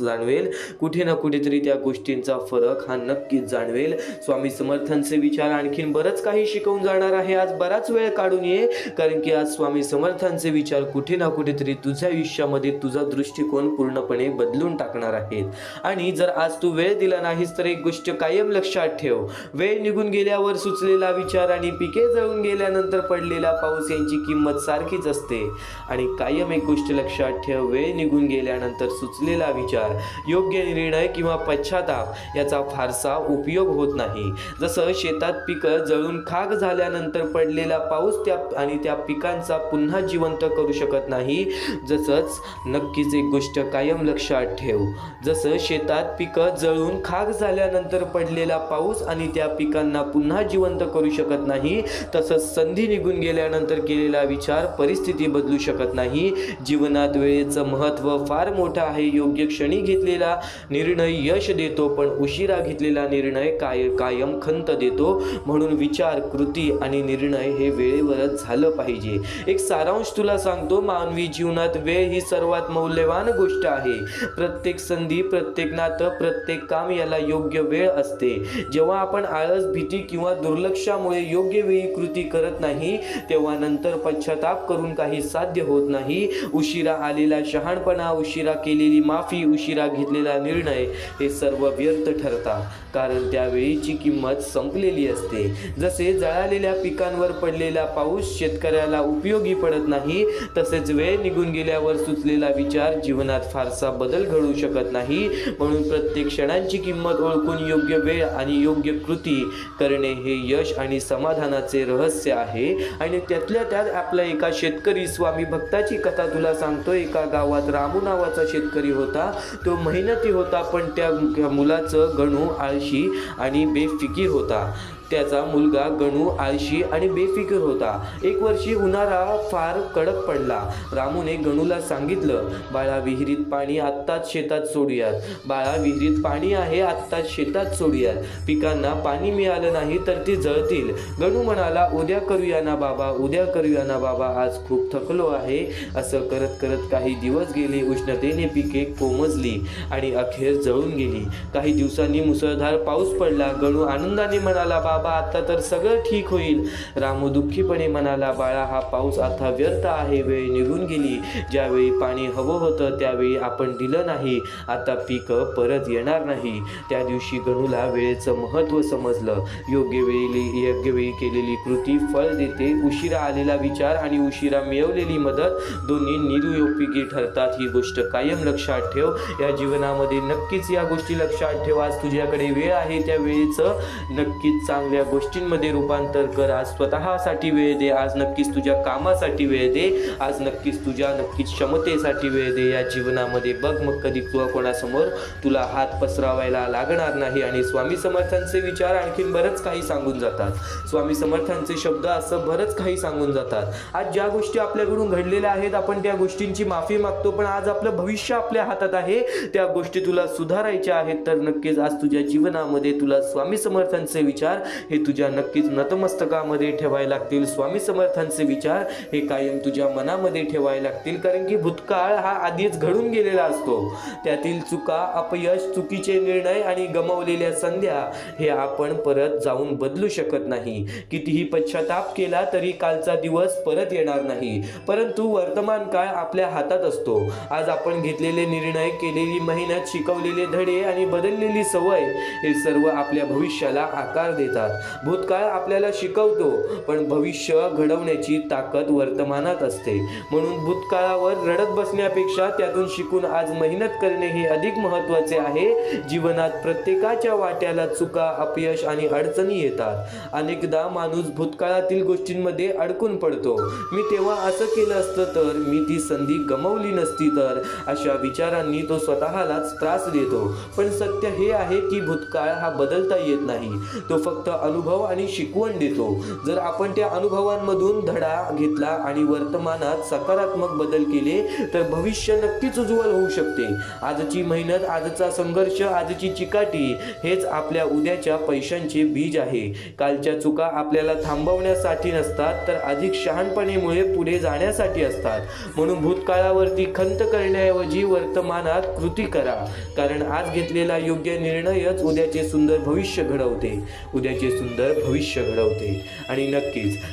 Speaker 1: जाणवेल. स्वामी समर्थांचे विचार आणखीन बरंच काही शिकवून जाणार आहे. आज बराच वेळ काढून ये, कारण की आज स्वामी समर्थांचे विचार कुठे ना कुठेतरी तुझ्या आयुष्यामध्ये तुझा दृष्टिकोन पूर्णपणे बदलून टाकणार आहेत. आणि जर आज तू वेळ दिला नाहीस तर एक गोष्ट कायम लक्षात ठेव, वेळ निघून गेल्यावर सुचलेला विचार आणि पिके जळून गेल्यानंतर पडलेला पाऊस यांची किंमत सारखीच असते. आणि कायम एक गोष्ट लक्षात ठेव, वेळ निघून गेल्यानंतर सुचलेला विचार, योग्य निर्णय किंवा पश्चाताप याचा फारसा उपयोग होत नाही. जसं शेतात पिकं जळून खाक झाल्यानंतर पडलेला पाऊस त्या पिकांचा पुन्हा जिवंत करू शकत नाही, जसंच नक्कीच एक गोष्ट कायम लक्षात ठेव, जसं शेतात पिकं जळून खाक झाल्यानंतर पडलेला पाऊस आणि त्या पिकांना पुन्हा जिवंत करू शकत नाही, तसंच संधी निघून गेल्यानंतर केलेला विचार परिस्थिती बदलू शकत नाही. जीवनात वेळेचं महत्त्व फार मोठं आहे. योग्य क्षणी घेतलेला निर्णय यश देतो, पण उशिरा घेतलेला निर्णय कायम खंत देतो. म्हणून विचार, कृती आणि निर्णय हे वेळेवरच झालं पाहिजे. एक सारांश तुला सांगतो, मानवी जीवनात वेळ ही सर्वात मौल्यवान गोष्ट आहे. प्रत्येक संधी, प्रत्येक नातं, प्रत्येक काम याला योग्य वेळ असते. जेव्हा आपण आळस, भीती किंवा दुर्लक्षामुळे योग्य वेळी कृती करत नाही, तेव्हा नंतर पश्चाताप करून काही साध्य होत नाही. उशिरा आलेला शहाणपणा, उशिरा केलेली माफी, उशिरा घेतलेला निर्णय हे सर्व व्यर्थ ठरतात, कारण त्यावेळीची किंमत संपलेली असते. जसे जळालेल्या पिकांवर पडलेला पाऊस शेतकऱ्याला उपयोगी पडत नाही, तसेच वेळ निघून गेल्यावर सुचलेला विचार जीवनात फारसा बदल घडू शकत नाही. म्हणून प्रत्येक क्षणांची किंमत ओळखून योग्य वेळ आणि योग्य कृती करणे हे यश आणि समाधानाचे रहस्य आहे. आणि त्यातल्या त्यात आपला एका शेतकरी स्वामी भक्ताची कथा तुला सांगतो. एका गावात रामू नावाचा शेतकरी होता. तो मेहनती होता, पण त्या मुलाचं गणू आळशी आणि बेफिकीर होता. त्याचा मुलगा गणू आळशी आणि बेफिकीर होता. एक वर्षी उन्हाळा फार कडक पडला. रामूने गणूला सांगितलं, बाळा, विहिरीत पाणी आत्ताच शेतात सोडूयात. बाळा, विहिरीत पाणी आहे, आत्ताच शेतात सोडूयात. पिकांना पाणी मिळालं नाही तर ती जळतील. गणू म्हणाला, उद्या करूया ना बाबा, उद्या करूया ना बाबा, आज खूप थकलो आहे. असं करत करत काही दिवस गेले. उष्णतेने पिके कोमजली आणि अखेर जळून गेली. काही दिवसांनी मुसळधार पाऊस पडला. गणू आनंदाने म्हणाला, बाबा आता तर सगळं ठीक होईल. रामू दुःखीपणे म्हणाला, बाळा हा पाऊस आता व्यर्थ आहे, वेळ निघून गेली. ज्यावेळी पाणी हवं होतं त्यावेळी आपण दिलं नाही, आता पीक परत येणार नाही. त्या दिवशी गणूला वेळेचं महत्त्व समजलं. योग्य वेळी केलेली कृती फळ देते. उशिरा आलेला विचार आणि उशिरा मिळवलेली मदत दोन्ही निरुपयोगी ठरतात. ही गोष्ट कायम लक्षात ठेव. या जीवनामध्ये नक्कीच या गोष्टी लक्षात ठेव. आज तुझ्याकडे वेळ आहे, त्या वेळेचं नक्कीच चांगल्या गोष्टींमध्ये रूपांतर कर. आज स्वतःसाठी वेळ दे, आज नक्कीच तुझ्या कामासाठी वेळ दे, आज नक्कीच तुझ्या क्षमतेसाठी वेळ दे. या जीवनामध्ये बघ मग कधी कोणासमोर तुला हात पसरवायला लागणार नाही. आणि स्वामी समर्थांचे विचार आणखीन बरंच काही सांगून जातात. स्वामी समर्थांचे शब्द असं बरंच काही सांगून जातात. आज ज्या गोष्टी आपल्याकडून घडलेल्या आहेत आपण त्या गोष्टींची माफी मागतो, पण आज आपलं भविष्य आपल्या हातात आहे. त्या गोष्टी तुला सुधारायच्या आहेत तर नक्कीच आज तुझ्या जीवनामध्ये तुला स्वामी समर्थांचे विचार हे तुझ्या नक्कीच नतमस्तकामध्ये ठेवायला लागतील. स्वामी समर्थांचे विचार हे कायम तुझ्या मनामध्ये ठेवायला लागतील. कारण की भूतकाळ हा आधीच घडून गेलेला असतो. त्यातील चुका, अपयश, चुकीचे निर्णय आणि गमावलेल्या संध्या हे आपण परत जाऊन बदलू शकत नाही. कितीही पश्चाताप केला तरी कालचा दिवस परत येणार नाही, परंतु वर्तमान काळ आपल्या हातात असतो. आज आपण घेतलेले निर्णय, केलेली मेहनत, शिकवलेले धडे आणि बदललेली सवय हे सर्व आपल्या भविष्याला आकार देतात. भूतकाळ आपल्याला शिकवतो, पण भविष्य घडवण्याची ताकद वर्तमानात असते. म्हणून भूतकाळावर रडत बसण्यापेक्षा त्यातून शिकून आज मेहनत करणे हे अधिक महत्त्वाचे आहे. जीवनात प्रत्येकाच्या वाट्याला चुका, अपयश आणि अडचणी येतात. अनेकदा माणूस भूतकाळातील गोष्टींमध्ये अडकून पडतो. मी तेव्हा असं केलं असतं तर, मी ती संधी गमावली नसती तर, अशा विचारांनी तो स्वतःलाच त्रास देतो. पण सत्य हे आहे की भूतकाळ हा बदलता येत नाही, तो फक्त अनुभव आणि शिकवण देतो. जर आपण त्या अनुभवांमधून धडा घेतला आणि वर्तमानात सकारात्मक बदल केले तर भविष्य नक्कीच उज्ज्वल होऊ शकते. आजची मेहनत, आजचा संघर्ष, आजची चिकाटी हेच आपल्या उद्याच्या पैशांचे बीज आहे. कालच्या चुका आपल्याला थांबवण्यासाठी नसतात तर अधिक शहाणपणेमुळे पुढे जाण्यासाठी असतात. म्हणून भूतकाळावरती खंत करण्याऐवजी वर्तमानात कृती करा, कारण आज घेतलेला योग्य निर्णयच उद्याचे सुंदर भविष्य घडवते.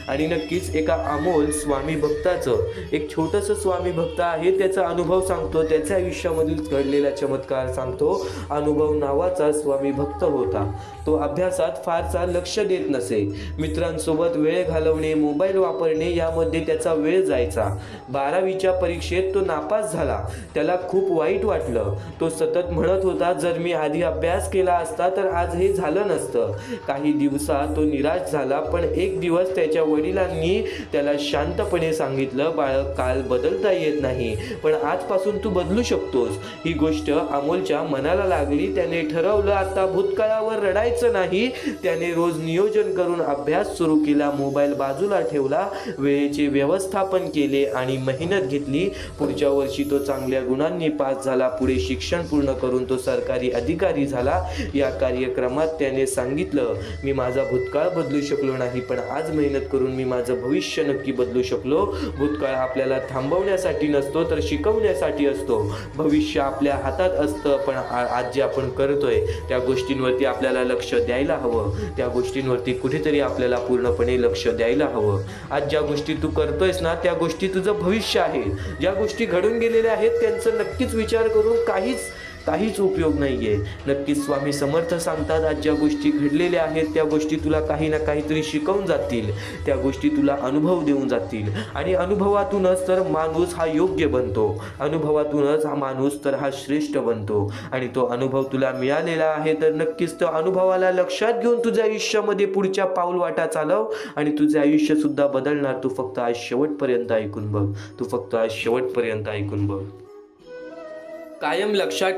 Speaker 1: आणि नक्कीच एका अमोल स्वामी भक्ताचं, एक छोटंसं स्वामी भक्त आहे, त्याचा अनुभव सांगतो, त्याच्या आयुष्यामधील घडलेला चमत्कार सांगतो. अनुभव नावाचा स्वामी भक्त होता. तो अभ्यासात फारसा लक्ष देत नसे. मित्रांसोबत वेळ घालवणे, मोबाईल वापरणे यामध्ये त्याचा वेळ जायचा. 12वीच्या परीक्षेत तो नापास झाला. त्याला खूप वाईट वाटलं. तो सतत म्हणत होता, जर मी आधी अभ्यास केला असता तर आज हे झालं नसतं. काही दिवसात तो निराश झाला, पण एक दिवस त्याच्या वडिलांनी त्याला शांतपणे सांगितलं, बाळक, काल बदलता येत नाही, पण आजपासून तू बदलू शकतोस. ही गोष्ट अमोलच्या मनाला लागली. त्याने ठरवलं आता भूतकाळावर रडायचं नाही. त्याने रोज नियोजन करून अभ्यास सुरू केला, मोबाईल बाजूला ठेवला, वेळेचे व्यवस्थापन केले आणि मेहनत घेतली. पुढच्या वर्षी तो चांगल्या गुणांनी पास झाला. पुढे शिक्षण पूर्ण करून तो सरकारी अधिकारी झाला. या कार्यक्रमात त्याने सांगितलं, मी माझा भूतकाळ बदलू शकलो नाही, पण आज मेहनत करून मी माझं भविष्य नक्की बदलू शकलो. भूतकाळ आपल्याला थांबवण्यासाठी नसतो तर शिकवण्यासाठी असतो. भविष्य आपल्या हातात असतं, पण आज जे आपण करतोय त्या गोष्टींवरती आपल्याला लक्ष द्यायला हवं. त्या गोष्टींवरती कुठेतरी आपल्याला पूर्णपणे लक्ष द्यायला हवं. आज ज्या गोष्टी तू करतोयस ना त्या गोष्टी तुझं भविष्य आहे. ज्या गोष्टी घडून गेलेल्या आहेत त्यांचा नक्कीच विचार करून काहीच उपयोग नाहीये. नक्कीच स्वामी समर्थ सांगतात, आज ज्या गोष्टी घडलेल्या आहेत त्या गोष्टी तुला काही ना काहीतरी शिकवून जातील. त्या गोष्टी तुला अनुभव देऊन जातील आणि अनुभवातूनच तर माणूस हा योग्य बनतो. अनुभवातूनच हा माणूस तर हा श्रेष्ठ बनतो. आणि तो अनुभव तुला मिळालेला आहे तर नक्कीच त्या अनुभवाला लक्षात घेऊन तुझ्या आयुष्यामध्ये पुढच्या पाऊल वाटा चालव आणि तुझे आयुष्य सुद्धा बदलणार. तू फक्त आज शेवटपर्यंत ऐकून बघ. कायम लक्षात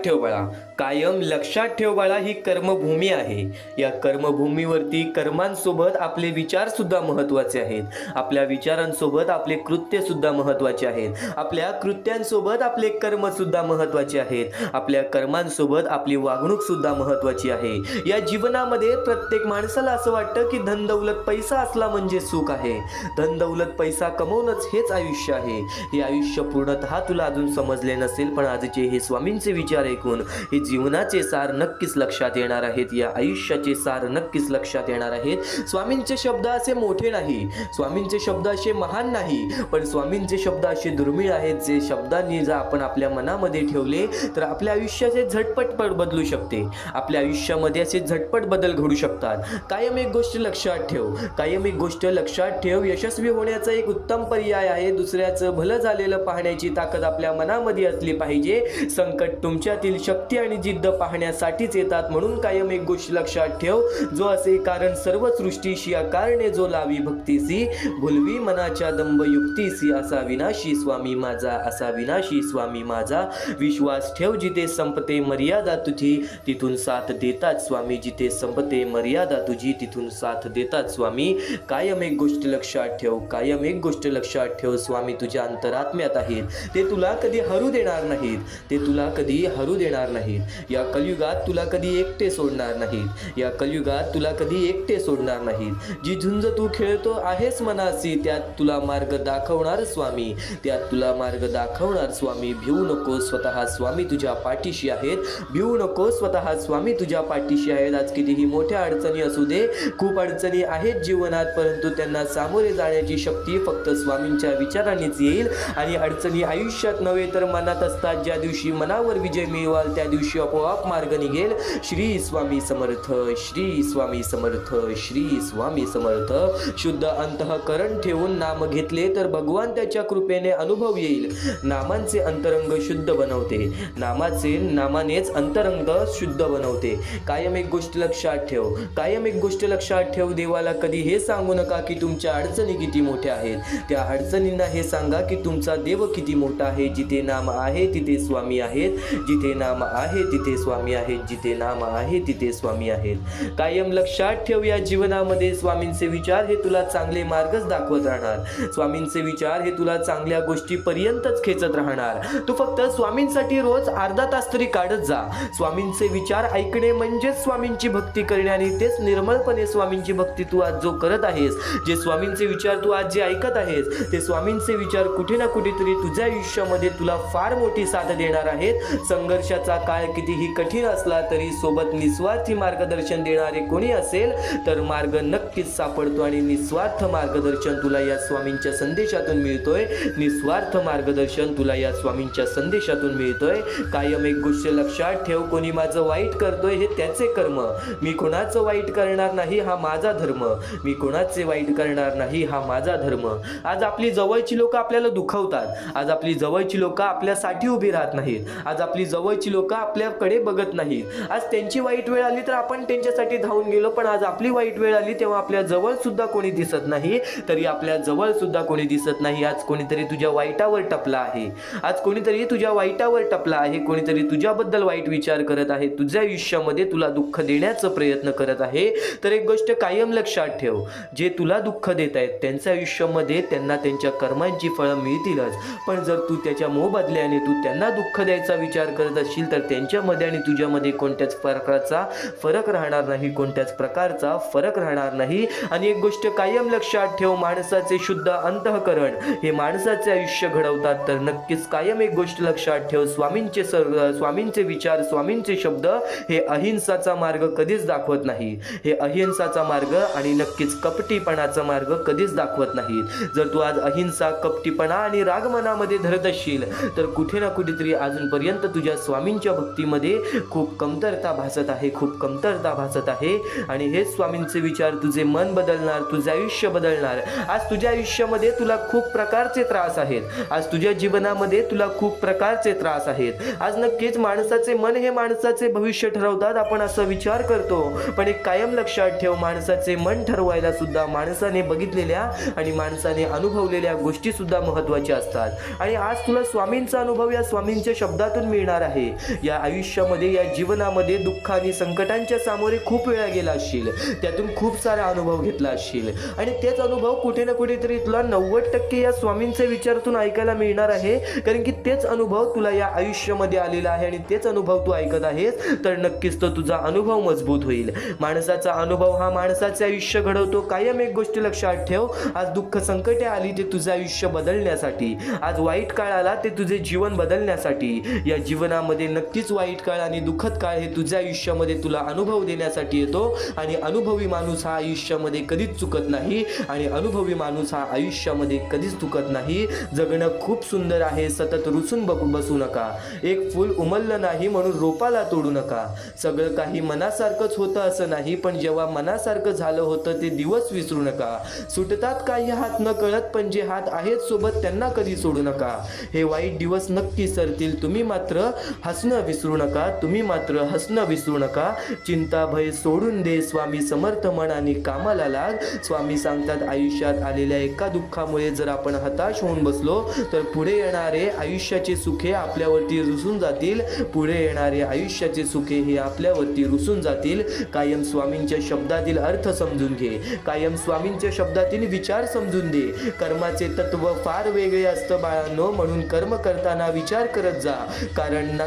Speaker 1: ठेव बाळा, ही कर्मभूमी आहे. या कर्मभूमीवरती कर्मांसोबत आपले विचार सुद्धा महत्त्वाचे आहेत. आपल्या विचारांसोबत आपले कृत्य सुद्धा महत्त्वाचे आहेत. आपल्या कृत्यांसोबत आपले कर्म सुद्धा महत्त्वाचे आहेत. आपल्या कर्मांसोबत आपली वागणूक सुद्धा महत्त्वाची आहे. या जीवनामध्ये प्रत्येक माणसाला असं वाटतं की धन दौलत पैसा असला म्हणजे सुख आहे. धन दौलत पैसा कमवणंच हेच आयुष्य आहे. हे आयुष्य पूर्णतः तुला अजून समजले नसेल, पण आजचे हे स्वामींचे विचार ऐकून हे जीवनाचे सार नक्कीच लक्षात येणार आहेत, या आयुष्याचे सार नक्कीच लक्षात येणार आहेत. स्वामींचे शब्द असे मोठे नाही, स्वामींचे शब्द असे महान नाही, पण स्वामींचे शब्द असे दुर्मिळ आहेत जे शब्दांनी जर आपण आपल्या मनामध्ये ठेवले तर आपल्या आयुष्याचे झटपट बदलू शकते. आपल्या आयुष्यामध्ये असे झटपट बदल घडू शकतात. कायम एक गोष्ट लक्षात ठेव, कायम एक गोष्ट लक्षात ठेव, यशस्वी होण्याचा एक उत्तम पर्याय आहे दुसऱ्याचं भलं झालेलं पाहण्याची ताकद आपल्या मनामध्ये असली पाहिजे. संकट तुमच्यातील शक्ती आणि जिद्द पाहण्यासाठीच येतात, म्हणून कायम एक गोष्ट लक्षात ठेव, जो असे कारण सर्व सृष्टीशी अकारणे जो लावी भक्तीसी, भुलवी मनाच्या दंभ युक्तीसी, असा विनाशी स्वामी माझा, असा विनाशी स्वामी माझा. विश्वास ठेव, जिथे संपते मर्यादा तुझी तिथून साथ देतात स्वामी, जिथे संपते मर्यादा तुझी तिथून साथ देतात स्वामी. कायम एक गोष्ट लक्षात ठेव, कायम एक गोष्ट लक्षात ठेव, स्वामी तुझ्या अंतरात्म्यात आहेत, ते तुला कधी हरू देणार नाहीत, ते तुला कधी हरू देणार नाहीत. या कलियुगात तुला कधी एकटे सोडणार नाहीत, या कलियुगात तुला कधी एकटे सोडणार नाहीत. जी झुंज तू खेळतो आहेस मनासी, त्यात तुला मार्ग दाखवणार स्वामी, त्यात तुला मार्ग दाखवणार स्वामी. भिवू नको, स्वतः स्वामी तुझ्या पाठीशी आहेत, भिवू नको, स्वतः स्वामी तुझ्या पाठीशी आहेत. आज कितीही मोठ्या अडचणी असू दे, खूप अडचणी आहेत जीवनात, परंतु त्यांना सामोरे जाण्याची शक्ती फक्त स्वामींच्या विचारानेच येईल. आणि अडचणी आयुष्यात नव्हे तर मनात असतात. ज्या दिवशी मनावर विजय मिळवाल त्या दिवशी आपोआप मार्ग निघेल. श्री स्वामी समर्थ, श्री स्वामी समर्थ, श्री स्वामी समर्थ. शुद्ध अंतःकरण ठेवून नाम घेतले तर भगवान त्याच्या कृपेने अनुभव येईल. नामांचे अंतरंग शुद्ध बनवते, नामानेच अंतरंग शुद्ध बनवते. कायम एक गोष्ट लक्षात ठेव, कायम एक गोष्ट लक्षात ठेव, देवाला कधी हे सांगू नका की तुमच्या अडचणी किती मोठ्या आहेत. त्या अडचणींना हे सांगा की तुमचा देव किती मोठा आहे. जिथे नाम आहे तिथे स्वामी आहेत, जिथे नाम आहे तिथे स्वामी आहेत, जिथे नाम आहे तिथे स्वामी आहेत. कायम लक्षात ठेव, या जीवनामध्ये स्वामींचे विचार हे तुला चांगले मार्गच दाखवत राहणार. स्वामींचे विचार हे तुला चांगल्या गोष्टीपर्यंतच खेचत राहणार. तू फक्त स्वामींसाठी रोज अर्धा तास तरी काढत जा. स्वामींचे विचार ऐकणे म्हणजे स्वामींची भक्ती करणे, आणि तेच निर्मळपणे स्वामींची भक्ती तू आज जो करत आहेस, जे स्वामींचे विचार तू आज जे ऐकत आहेस, ते स्वामींचे विचार कुठे ना कुठेतरी तुझ्या आयुष्यामध्ये तुला फार मोठी साथ देणार आहेत. संघर्षाचा काळ कितीही कठीण असला तरी सोबत निस्वार्थी मार्गदर्शन देणारे कोणी असेल तर मार्ग नक्कीच सापडतो, आणि निस्वार्थ मार्गदर्शन तुला या स्वामींच्या संदेशातून मिळतोय. निस्वार्थ मार्गदर्शन तुला या स्वामींच्या संदेशातून मिळतोय. कायम एक गोष्ट लक्षात ठेव, कोणी माझं वाईट करतोय हे त्याचे कर्म, मी कोणाचं वाईट करणार नाही हा माझा धर्म, मी कोणाचे वाईट करणार नाही हा माझा धर्म. आज आपली जवळची लोक आपल्याला दुखवतात, आज आपली जवळची लोक आपल्यासाठी उभी राहत नाहीत, आज आपली जवळची लोक आपल्याकडे बघत नाहीत. आज त्यांची वाईट वेळ आली तर आपण त्यांच्यासाठी धावून गेलो, पण आज आपली वाईट वेळ आली तेव्हा आपल्या जवळ सुद्धा कोणी दिसत नाही, तरी आपल्या जवळ सुद्धा कोणी दिसत नाही. आज कोणीतरी तुझ्या वाईटावर टपला आहे, आज कोणीतरी तुझ्या वाईटावर टपला आहे, कोणीतरी तुझ्याबद्दल वाईट विचार करत आहे, तुझ्या आयुष्यामध्ये तुला दुःख देण्याचा प्रयत्न करत आहे. तर एक गोष्ट कायम लक्षात ठेव, जे तुला दुःख देत आहेत त्यांच्या आयुष्यामध्ये त्यांना त्यांच्या कर्मांची फळं मिळतीलच, पण जर तू त्याच्या मोबदल्याने तू त्यांना दुःख द्यायचा विचार करत असशील तर त्यांच्यामध्ये आणि तुझ्यामध्ये कोणत्याच प्रकारचा फरक राहणार नाही, कोणत्याच प्रकारचा फरक राहणार नाही. आणि एक गोष्ट कायम लक्षात ठेव, माणसाचे शुद्ध अंतःकरण हे माणसाचे आयुष्य घडवतात. तर नक्कीच कायम एक गोष्ट लक्षात ठेव, स्वामींचे विचार, स्वामींचे शब्द हे अहिंसाचा मार्ग कधीच दाखवत नाही, हे अहिंसाचा मार्ग आणि नक्कीच कपटीपणाचा मार्ग कधीच दाखवत नाहीत. जर तू आज अहिंसा, कपटीपणा आणि राग मनामध्ये धरत असशील तर कुठे ना कुठेतरी अजूनपर्यंत तुझ्या स्वामींच्या भक्तीमध्ये खूप कमतरता भासत आहे, खूप कमतरता भासत आहे. आणि हेच स्वामींचे विचार तुझे मन बदलणार, तुझे आयुष्य बदलणार. आज तुझ्या आयुष्यामध्ये तुला खूप प्रकारचे त्रास आहेत, आज तुझ्या जीवनामध्ये तुला खूप प्रकारचे त्रास आहेत. आज नक्कीच माणसाचे मन हे माणसाचे भविष्य ठरवतात, आपण असा विचार करतो, पण एक कायम लक्षात ठेव, माणसाचे मन ठरवायला सुद्धा माणसाने बघितलेल्या आणि माणसाने अनुभवलेल्या गोष्टी सुद्धा महत्त्वाच्या असतात. आणि आज तुला स्वामींचा अनुभव या स्वामींच्या शब्दातून मिळणार आहे. या आयुष्यामध्ये, या जीवनामध्ये दुःख आणि संकटांच्या सामोरे खूप वेळा गेला असशील, त्यातून खूप सारा अनुभव घेतला असशील, आणि तेच अनुभव कुठे ना कुठेतरी तुला 90% या स्वामींचे विचारातून ऐकायला मिळणार आहे, कारण की तेच अनुभव तुला या आयुष्यामध्ये आलेला आहे आणि तेच अनुभव तू ऐकत आहेस. तर नक्कीच तो तुझा अनुभव मजबूत होईल. माणसाचा अनुभव हा माणसाचे आयुष्य घडवतो. कायम एक गोष्ट लक्षात ठेव, आज दुःख संकटे आली ते तुझे आयुष्य बदलण्यासाठी, आज वाईट काळ आला ते तुझे जीवन बदलण्यासाठी, या जीवनामध्ये नक्कीच वाईट काळ आणि दुःखद काळ हे तुझ्या आयुष्यामध्ये तुला अनुभव देण्यासाठी येतो आणि अनुभवी माणूस हा आयुष्यामध्ये कधीच चुकत नाही आणि अनुभवी माणूस हा आयुष्यामध्ये कधीच चुकत नाही. जगणं खूप सुंदर आहे, सतत रुसून बसू नका. एक फूल उमललं नाही म्हणून रोपाला तोडू नका. सगळं काही मनासारखंच होतं असं नाही, पण जेव्हा मनासारखं झालं होतं ते दिवस विसरू नका. सुटतात काही हात न कळत, पण जे हात आहेत सोबत त्यांना कधी सोडू नका. हे वाईट दिवस नक्की सरतील, तुम्ही मात्र हसणं विसरू नका. तुम्ही मात्र हसणं विसरू नका. चिंता भय सोडून दे, स्वामी समर्थ मनाने कामाला लाग. स्वामी सांगतात आयुष्यात आलेल्या एका दुःखामुळे जर आपण हताश होऊन बसलो तर पुढे येणारे आयुष्याचे सुखे आपल्यावरती रुसून जातील. पुढे येणारे आयुष्याचे सुखे हे आपल्यावरती रुसून जातील. कायम स्वामींच्या शब्दातील अर्थ समजून घे. कायम स्वामींच्या शब्दातील विचार समजून दे. कर्माचे तत्व फार वेगळे असतं बाळांनो, म्हणून कर्म करताना विचार करत जा. कारण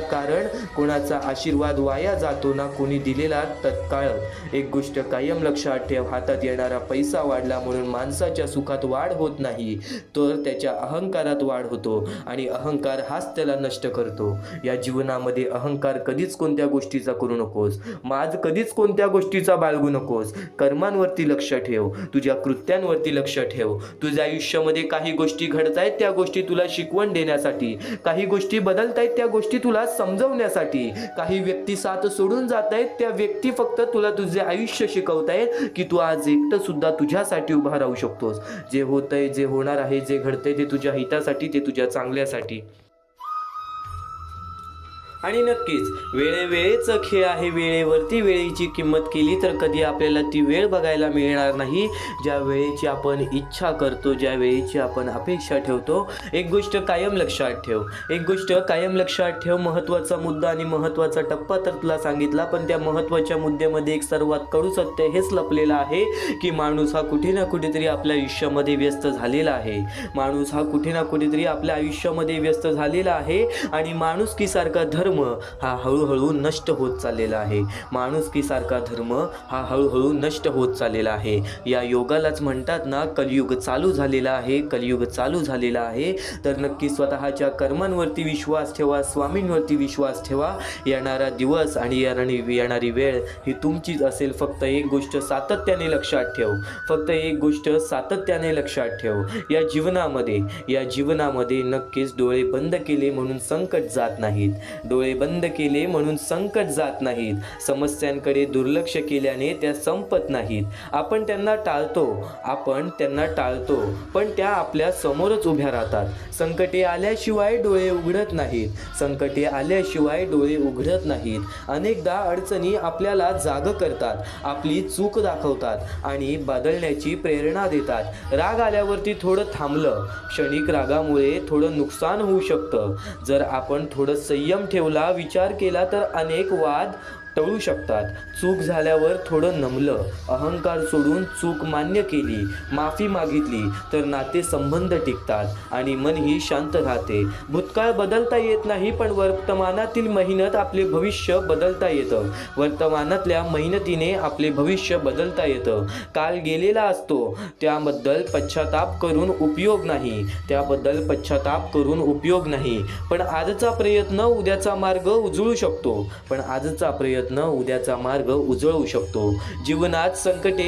Speaker 1: कोणाचा आशीर्वाद वाया जातो ना कोणी दिलेला तत्काळ. एक गोष्ट कायम लक्षात ठेव, हातात येणारा पैसा वाढला म्हणून माणसाच्या सुखात वाढ होत नाही, तर त्याच्या अहंकारात वाढ होतो आणि अहंकार हाच त्याला नष्ट करतो. या जीवनामध्ये अहंकार कधीच कोणत्या गोष्टीचा करू नकोस. माज कधीच कोणत्या गोष्टीचा बाळगू नकोस. कर्मांवरती लक्ष ठेव, तुझ्या कृत्यांवरती लक्ष ठेव. तुझ्या आयुष्यामध्ये काही गोष्टी घडतायत त्या गोष्टी तुला शिकवण देण्यासाठी, काही गोष्टी बदलतायत त्या गोष्टी तुला समजवण्यासाठी, काही व्यक्ती साथ सोडून जात आहेत त्या व्यक्ती फक्त तुला तुझे आयुष्य शिकवतायत की तू आज एकटं सुद्धा तुझ्यासाठी उभा राहू शकतोस. जे होतंय, जे होणार आहे, जे घडतंय ते तुझ्या हितासाठी, ते तुझ्या चांगल्यासाठी. आणि नक्कीच वेळेवेळेचा खेळ आहे. वेळेवरती वेळेची किंमत केली तर कधी आपल्याला ती वेळ बघायला मिळणार नाही ज्या वेळेची आपण इच्छा करतो, ज्या वेळेची आपण अपेक्षा ठेवतो. एक गोष्ट कायम लक्षात ठेव, एक गोष्ट कायम लक्षात ठेव. महत्त्वाचा मुद्दा आणि महत्त्वाचा टप्पा तर तुला सांगितला, पण त्या महत्त्वाच्या मुद्द्यामध्ये एक सर्वात कडू सत्य हेच लपलेलं आहे की माणूस हा कुठे ना कुठेतरी आपल्या आयुष्यामध्ये व्यस्त झालेला आहे. माणूस हा कुठे ना कुठेतरी आपल्या आयुष्यामध्ये व्यस्त झालेला आहे आणि माणुसकीसारखा धर्म हा हळूहळू नष्ट होत चाललेला आहे. माणुसकीसारखा धर्म हा हळूहळू नष्ट होत चाललेला आहे. या योगालाच म्हणतात ना कलियुग चालू झालेला आहे, कलियुग चालू झालेला आहे. तर नक्की स्वतःच्या कर्मांवरती विश्वास ठेवा, स्वामींवरती विश्वास ठेवा. येणारा दिवस आणि येणारी वेळ ही तुमचीच असेल. फक्त एक गोष्ट सातत्याने लक्षात ठेव, फक्त एक गोष्ट सातत्याने लक्षात ठेव. या जीवनामध्ये नक्कीच डोळे बंद केले म्हणून संकट जात नाहीत. डोळे बंद केले म्हणून संकट जात नाहीत. समस्यांकडे दुर्लक्ष केल्याने त्या संपत नाहीत. आपण त्यांना टाळतो, पण त्या आपल्या समोरच उभ्या राहतात. संकटे आल्याशिवाय डोळे उघडत नाहीत. संकटे आल्याशिवाय डोळे उघडत नाहीत. अनेकदा अडचणी आपल्याला जाग करतात, आपली चूक दाखवतात आणि बदलण्याची प्रेरणा देतात. राग आल्यावरती थोडं थांबलं, क्षणिक रागामुळे थोडं नुकसान होऊ शकतं. जर आपण थोडं संयम ठेवला, विचार केला तर अनेक वाद टळू शकतात. चूक झाल्यावर थोडं नमलं, अहंकार सोडून चूक मान्य केली, माफी मागितली तर नाते संबंध टिकतात आणि मनही शांत राहते. भूतकाळ बदलता येत नाही, पण वर्तमानातील मेहनत आपले भविष्य बदलता येतं. वर्तमानातल्या मेहनतीने आपले भविष्य बदलता येतं. काल गेलेला असतो, त्याबद्दल पश्चाताप करून उपयोग नाही, त्याबद्दल पश्चाताप करून उपयोग नाही. पण आजचा प्रयत्न उद्याचा मार्ग उजळू शकतो, पण आजचा प्रयत्न उद्याचा मार्ग उजळवू शकतो. जीवनात संकटे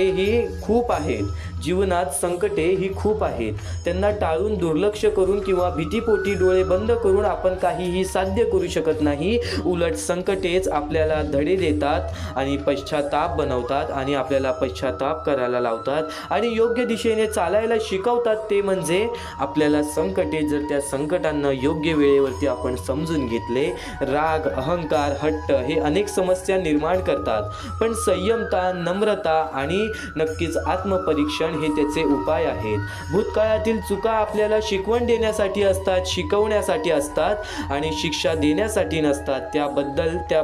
Speaker 1: ही खूप आहेत. त्यांना टाळून, दुर्लक्ष करून किंवा भीतीपोटी डोळे बंद करून आपण काहीही साध्य करू शकत नाही. उलट संकटेच आपल्याला धडे देतात आणि पश्चाताप बनवतात आणि आपल्याला पश्चाताप करायला लावतात आणि योग्य दिशेने चालायला शिकवतात. ते म्हणजे आपल्याला संकटे, जर त्या संकटांना योग्य वेळेवरती आपण समजून घेतले. राग, अहंकार, हट्ट हे अनेक समस्या निर्माण करतात, पण संयमता, नम्रता आणि नक्कीच आत्मपरीक्षण हे त्याचे उपाय आहेत. भूतकाळातील चुका आपल्याला शिकवण देण्यासाठी असतात, शिकवण्यासाठी असतात आणि शिक्षा देण्यासाठी नसतात. त्या बदलता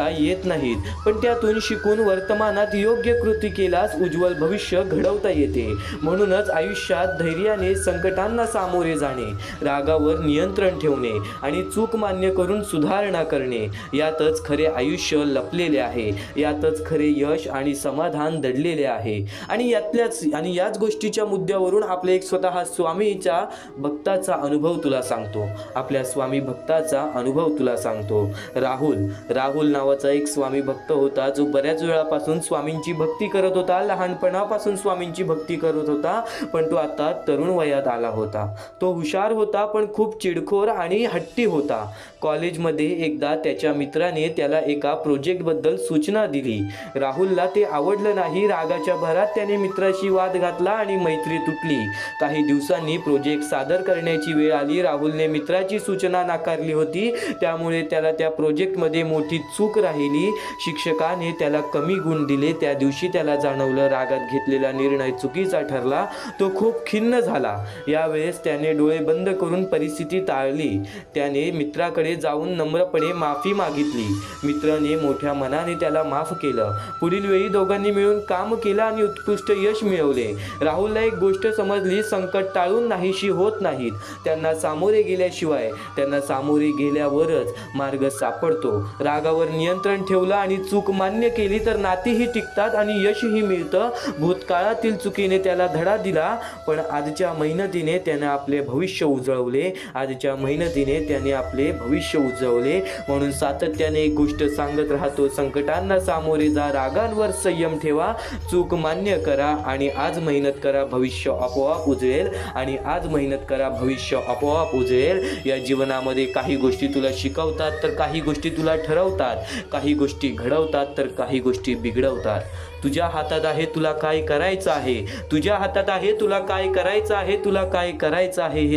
Speaker 1: येत नाहीत, पण त्यातून शिकून वर्तमानात योग्य कृती केल्यास उज्ज्वल भविष्य घडवता येते. म्हणूनच आयुष्यात धैर्याने संकटांना सामोरे जाणे, रागावर नियंत्रण ठेवणे आणि चूक मान्य करून सुधारणा करणे यातच खरे आयुष्य लपलेले आहे. यातच खरे यश आणि समाधान दडलेले आहे. आणि याच गोष्टीच्या मुद्द्यावरून आपले एक स्वतः स्वामीच्या भक्ताचा अनुभव तुला सांगतो. आपल्या स्वामी भक्ताचा अनुभव तुला सांगतो. राहुल नावाचा एक स्वामी भक्त होता, जो बऱ्याच वेळापासून स्वामींची भक्ती करत होता. लहानपणापासून स्वामींची भक्ती करत होता, पण तो आता तरुण वयात आला होता. तो हुशार होता, पण खूप चिडखोर आणि हट्टी होता. कॉलेजमध्ये एकदा त्याच्या मित्राने त्याला एका प्रोजेक्टबद्दल सूचना दिली. राहुलला ते आवडलं नाही. रागाच्या भरात त्याने मित्राशी वाद घातला आणि मैत्री तुटली. काही दिवसांनी प्रोजेक्ट सादर करण्याची वेळ आली. राहुलने मित्राची सूचना नाकारली होती, त्यामुळे त्याला त्या प्रोजेक्टमध्ये मोठी चूक राहिली. शिक्षकाने त्याला कमी गुण दिले. त्या दिवशी त्याला जाणवलं, रागात घेतलेला निर्णय चुकीचा ठरला. तो खूप खिन्न झाला. यावेळेस त्याने डोळे बंद करून परिस्थिती टाळली. त्याने मित्राकडे जाऊन नम्रपणे माफी मागितली. मित्राने मोठ्या मनाने त्याला माफ केलं. पुढील वेळी दोघांनी मिळून काम केलं आणि उत्कृष्ट यश मिळवले. राहुलला एक गोष्ट समजली, संकट टाळून नाहीशी होत नाहीत, त्यांना सामोरे गेल्यावरच मार्ग सापडतो. रागावर नियंत्रण ठेवलं आणि चूक मान्य केली तर नातीही टिकतात आणि यशही मिळतं. भूतकाळातील चुकीने त्याला धडा दिला, पण आजच्या मेहनतीने त्याने आपले भविष्य उजळवले. म्हणून सातत्याने एक गोष्ट सांगत राहतो, संकटांना सामोरे जा, रागांवर संयम ठेवा, चूक मान्य करा आणि आज मेहनत करा, भविष्य आपोआप उजळेल. या जीवनामध्ये काही गोष्टी तुला शिकवतात तर काही गोष्टी तुला ठरवतात, काही गोष्टी घडवतात तर काही गोष्टी बिघडवतात. तुझ्या हातात आहे तुला काय करायचं आहे, हे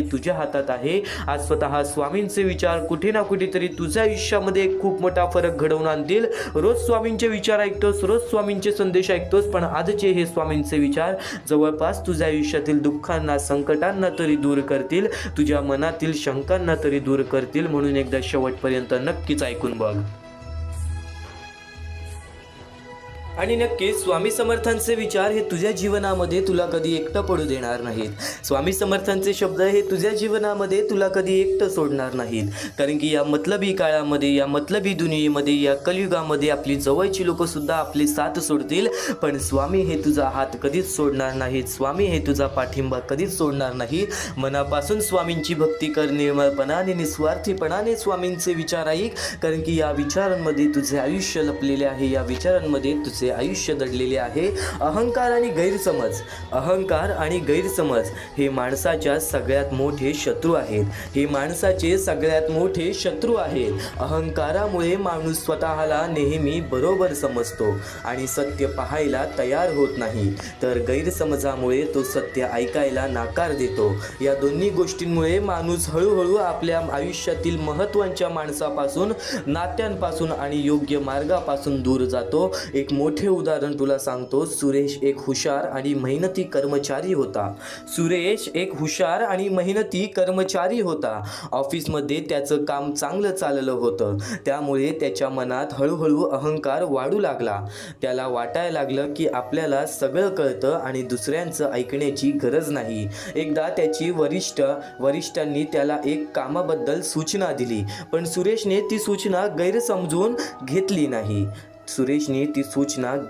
Speaker 1: तुझ्या हातात आहे. आज स्वतः स्वामींचे विचार कुठे ना कुठेतरी तुझ्या आयुष्यामध्ये खूप मोठा फरक घडवून आणतील. रोज स्वामींचे विचार ऐकतोस, रोज स्वामींचे संदेश ऐकतोस, पण आजचे हे स्वामींचे विचार जवळपास तुझ्या आयुष्यातील दुःखांना, संकटांना तरी दूर करतील, तुझ्या मनातील शंकांना तरी दूर करतील. म्हणून एकदा शेवटपर्यंत नक्कीच ऐकून बघ. आणि नक्कीच स्वामी समर्थांचे विचार हे तुझ्या जीवनामध्ये तुला कधी एकटं पडू देणार नाहीत. स्वामी समर्थांचे शब्द हे तुझ्या जीवनामध्ये तुला कधी एकटं सोडणार नाहीत. कारण की या मतलबी काळामध्ये, या मतलबी दुनियेमध्ये, या कलियुगामध्ये आपली जवळची लोक सुद्धा आपली साथ सोडतील, पण स्वामी हे तुझा हात कधीच सोडणार नाहीत. स्वामी हे तुझा पाठिंबा कधीच सोडणार नाही. मनापासून स्वामींची भक्ती कर, निर्मळपणाने, निस्वार्थीपणाने स्वामींचे विचार ऐक. कारण की या विचारांमध्ये तुझे आयुष्य लपलेले आहे, या विचारांमध्ये तुझे आयुष्य दडलेले आहे. अहंकार आणि गैरसमज हे माणसाच्या सगळ्यात मोठे शत्रू आहेत. अहंकारामुळे माणूस स्वतःला नेहमी बरोबर समजतो आणि सत्य पाहायला तयार होत नाही, तर गैरसमजामुळे तो सत्य ऐकायला नाकार देतो. या दोन्ही गोष्टींमुळे माणूस हळूहळू आपल्या आयुष्यातील महत्त्वाच्या माणसापासून, नात्यांपासून आणि योग्य मार्गापासून दूर जातो. एक मोठे उदाहरण तुला सांगतो. सुरेश एक हुशार आणि मेहनती कर्मचारी होता. ऑफिसमध्ये त्याचं काम चांगलं चाललं होतं, त्यामुळे त्याच्या मनात हळूहळू अहंकार वाढू लागला. त्याला वाटायला लागलं की आपल्याला सगळं कळतं आणि दुसऱ्यांचं ऐकण्याची गरज नाही. एकदा त्याची वरिष्ठांनी त्याला एक कामाबद्दल सूचना दिली, पण सुरेशने ती सूचना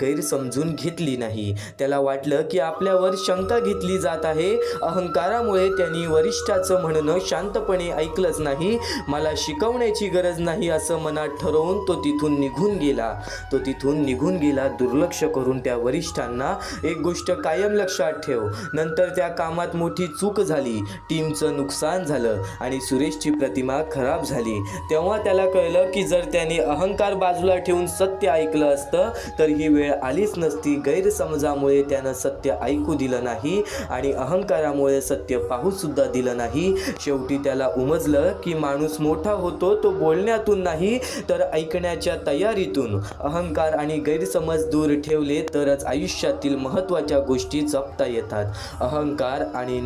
Speaker 1: गैरसमजून घेतली नाही. त्याला वाटलं की आपल्यावर शंका घेतली जात आहे. अहंकारामुळे त्यांनी वरिष्ठाचं म्हणणं शांतपणे ऐकलंच नाही. मला शिकवण्याची गरज नाही असं मनात ठरवून तो तिथून निघून गेला. दुर्लक्ष करून त्या वरिष्ठांना एक गोष्ट कायम लक्षात ठेव, नंतर त्या कामात मोठी चूक झाली, टीमचं नुकसान झालं आणि सुरेशची प्रतिमा खराब झाली. तेव्हा त्याला कळलं की जर त्याने अहंकार बाजूला ठेवून सत्य ऐकलं असतं तर ही वेळ आलीच नसती. गैरसमजामुळे त्यानं सत्य ऐकू दिलं नाही आणि अहंकारामुळे सत्य पाहू सुद्धा दिलं नाही. शेवटी त्याला उमजलं की माणूस मोठा होतो तो बोलण्यातून नाही तर ऐकण्याच्या तयारीतून. अहंकार आणि गैरसमज दूर ठेवले तरच आयुष्यातील महत्त्वाच्या गोष्टी जपता येतात. अहंकार आणि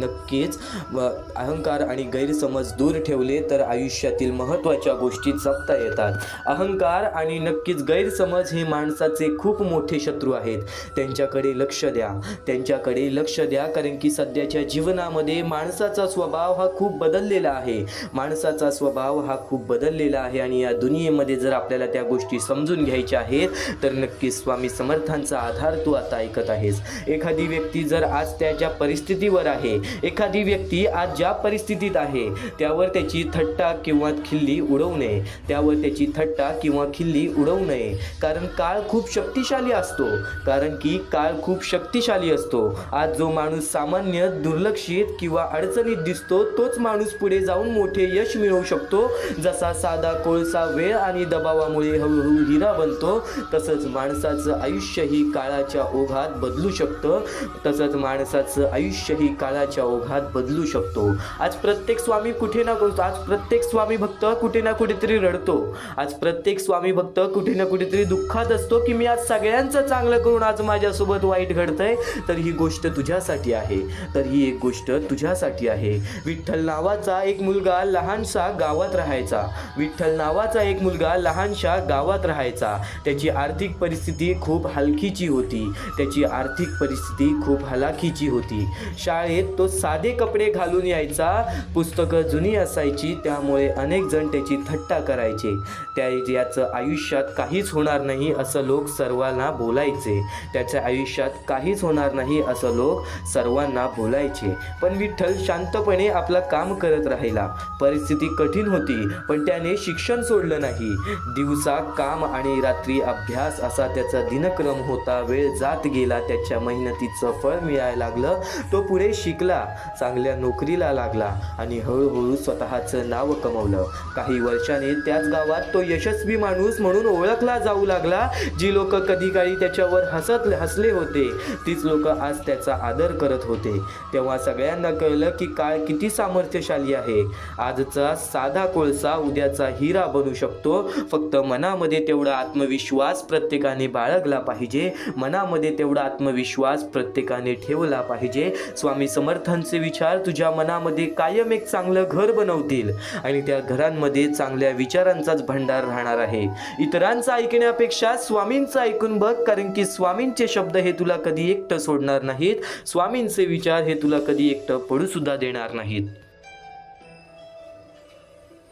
Speaker 1: गैरसमज दूर ठेवले तर आयुष्यातील महत्त्वाच्या गोष्टी जपता येतात. अहंकार आणि नक्कीच गैरसमज हे माणसाचे खूप मोठे शत्रू आहेत. त्यांच्याकडे लक्ष द्या, त्यांच्याकडे लक्ष द्या, कारण की सध्याच्या जीवनामध्ये माणसाचा स्वभाव हा खूप बदललेला आहे. माणसाचा स्वभाव हा खूप बदललेला आहे आणि या दुनियेमध्ये जर आपल्याला त्या गोष्टी समजून घ्यायच्या आहेत तर नक्कीच स्वामी समर्थांचा आधार तू आता ऐकत आहेस. एखादी व्यक्ती जर आज त्याच्या परिस्थितीवर आहे, एखादी व्यक्ती आज ज्या परिस्थितीत आहे त्यावर त्याची थट्टा किंवा खिल्ली उडवू नये, त्यावर त्याची थट्टा किंवा खिल्ली उडवू नये. कारण काळ खूप शक्तिशाली असतो, कारण की काळ खूप शक्तिशाली असतो. आज जो माणूस सामान्य दुर्लक्षित किंवा अडचणीत दिसतो तोच माणूस पुढे जाऊन मोठे यश मिळवू शकतो. जसा साधा कोळसा वेळ आणि दबावामुळे हळूहळू हिरा बनतो, तसंच माणसाचं आयुष्यही काळाच्या ओघात बदलू शकतं. तसंच माणसाचं आयुष्यही काळाच्या ओघात बदलू शकतो. आज प्रत्येक स्वामी आज प्रत्येक स्वामी भक्त कुठे ना कुठेतरी रडतो. आज प्रत्येक स्वामी भक्त कुठे ना कुठेतरी दुःखात असतो की मी आज सगळ्यांचं चांगलं करून आज माझ्यासोबत वाईट घडतंय. तर ही गोष्ट तुझ्यासाठी आहे, तर ही एक गोष्ट तुझ्यासाठी आहे. विठ्ठल नावाचा एक मुलगा लहानसा गावात राहायचा. विठ्ठल नावाचा एक मुलगा लहानशा गावात राहायचा. त्याची आर्थिक परिस्थिती खूप हलकीची होती. त्याची आर्थिक परिस्थिती खूप हलाखीची होती. शाळेत तो साधे कपडे घालून यायचा. पुस्तकं जुनी असायची, त्यामुळे अनेक जण त्याची थट्टा करायचे. याचं आयुष्यात काहीच होणार नाही असं लोक सर्वांना बोलायचे. त्याच्या आयुष्यात काहीच होणार नाही असं लोक सर्वांना बोलायचे. पण विठ्ठल शांतपणे आपलं काम करत राहिला. परिस्थिती कठीण होती पण त्याने शिक्षण सोडलं नाही. दिवसा काम आणि रात्री अभ्यास असा त्याचा दिनक्रम होता. वेळ जात गेला, त्याच्या मेहनतीचं फळ मिळायला लागलं. तो पुढे शिकला, चांगल्या नोकरीला लागला आणि हळूहळू स्वतःचं नाव कमवलं. काही वर्षांनी त्याच गावात तो यशस्वी माणूस म्हणून ओळखला जाऊ लागला. जी लोक कधी काळी त्याच्यावर हसले होते तीच लोक आज त्याचा आदर करत होते. तेव्हा सगळ्यांना कळलं की काळ किती सामर्थ्यशाली आहे. आजचा साधा कोळसा उद्याचा हिरा बनू शकतो. फक्त मनामध्ये तेवढा आत्मविश्वास प्रत्येकाने बाळगला पाहिजे. मनामध्ये तेवढा आत्मविश्वास प्रत्येकाने ठेवला पाहिजे. स्वामी समर्थांचे विचार तुझ्या मनामध्ये कायम एक चांगलं घर बनवतील आणि त्या घरांमध्ये चांगल्या विचारांचाच भंडार राहणार आहे. इतरांचं ऐकण्यापेक्षा स्वामींचं ऐकून बघ, कारण की स्वामींचे शब्द हे तुला कधी एकटं सोडणार नाहीत. स्वामींचे विचार हे तुला कधी एकटं पडू सुद्धा देणार नाहीत.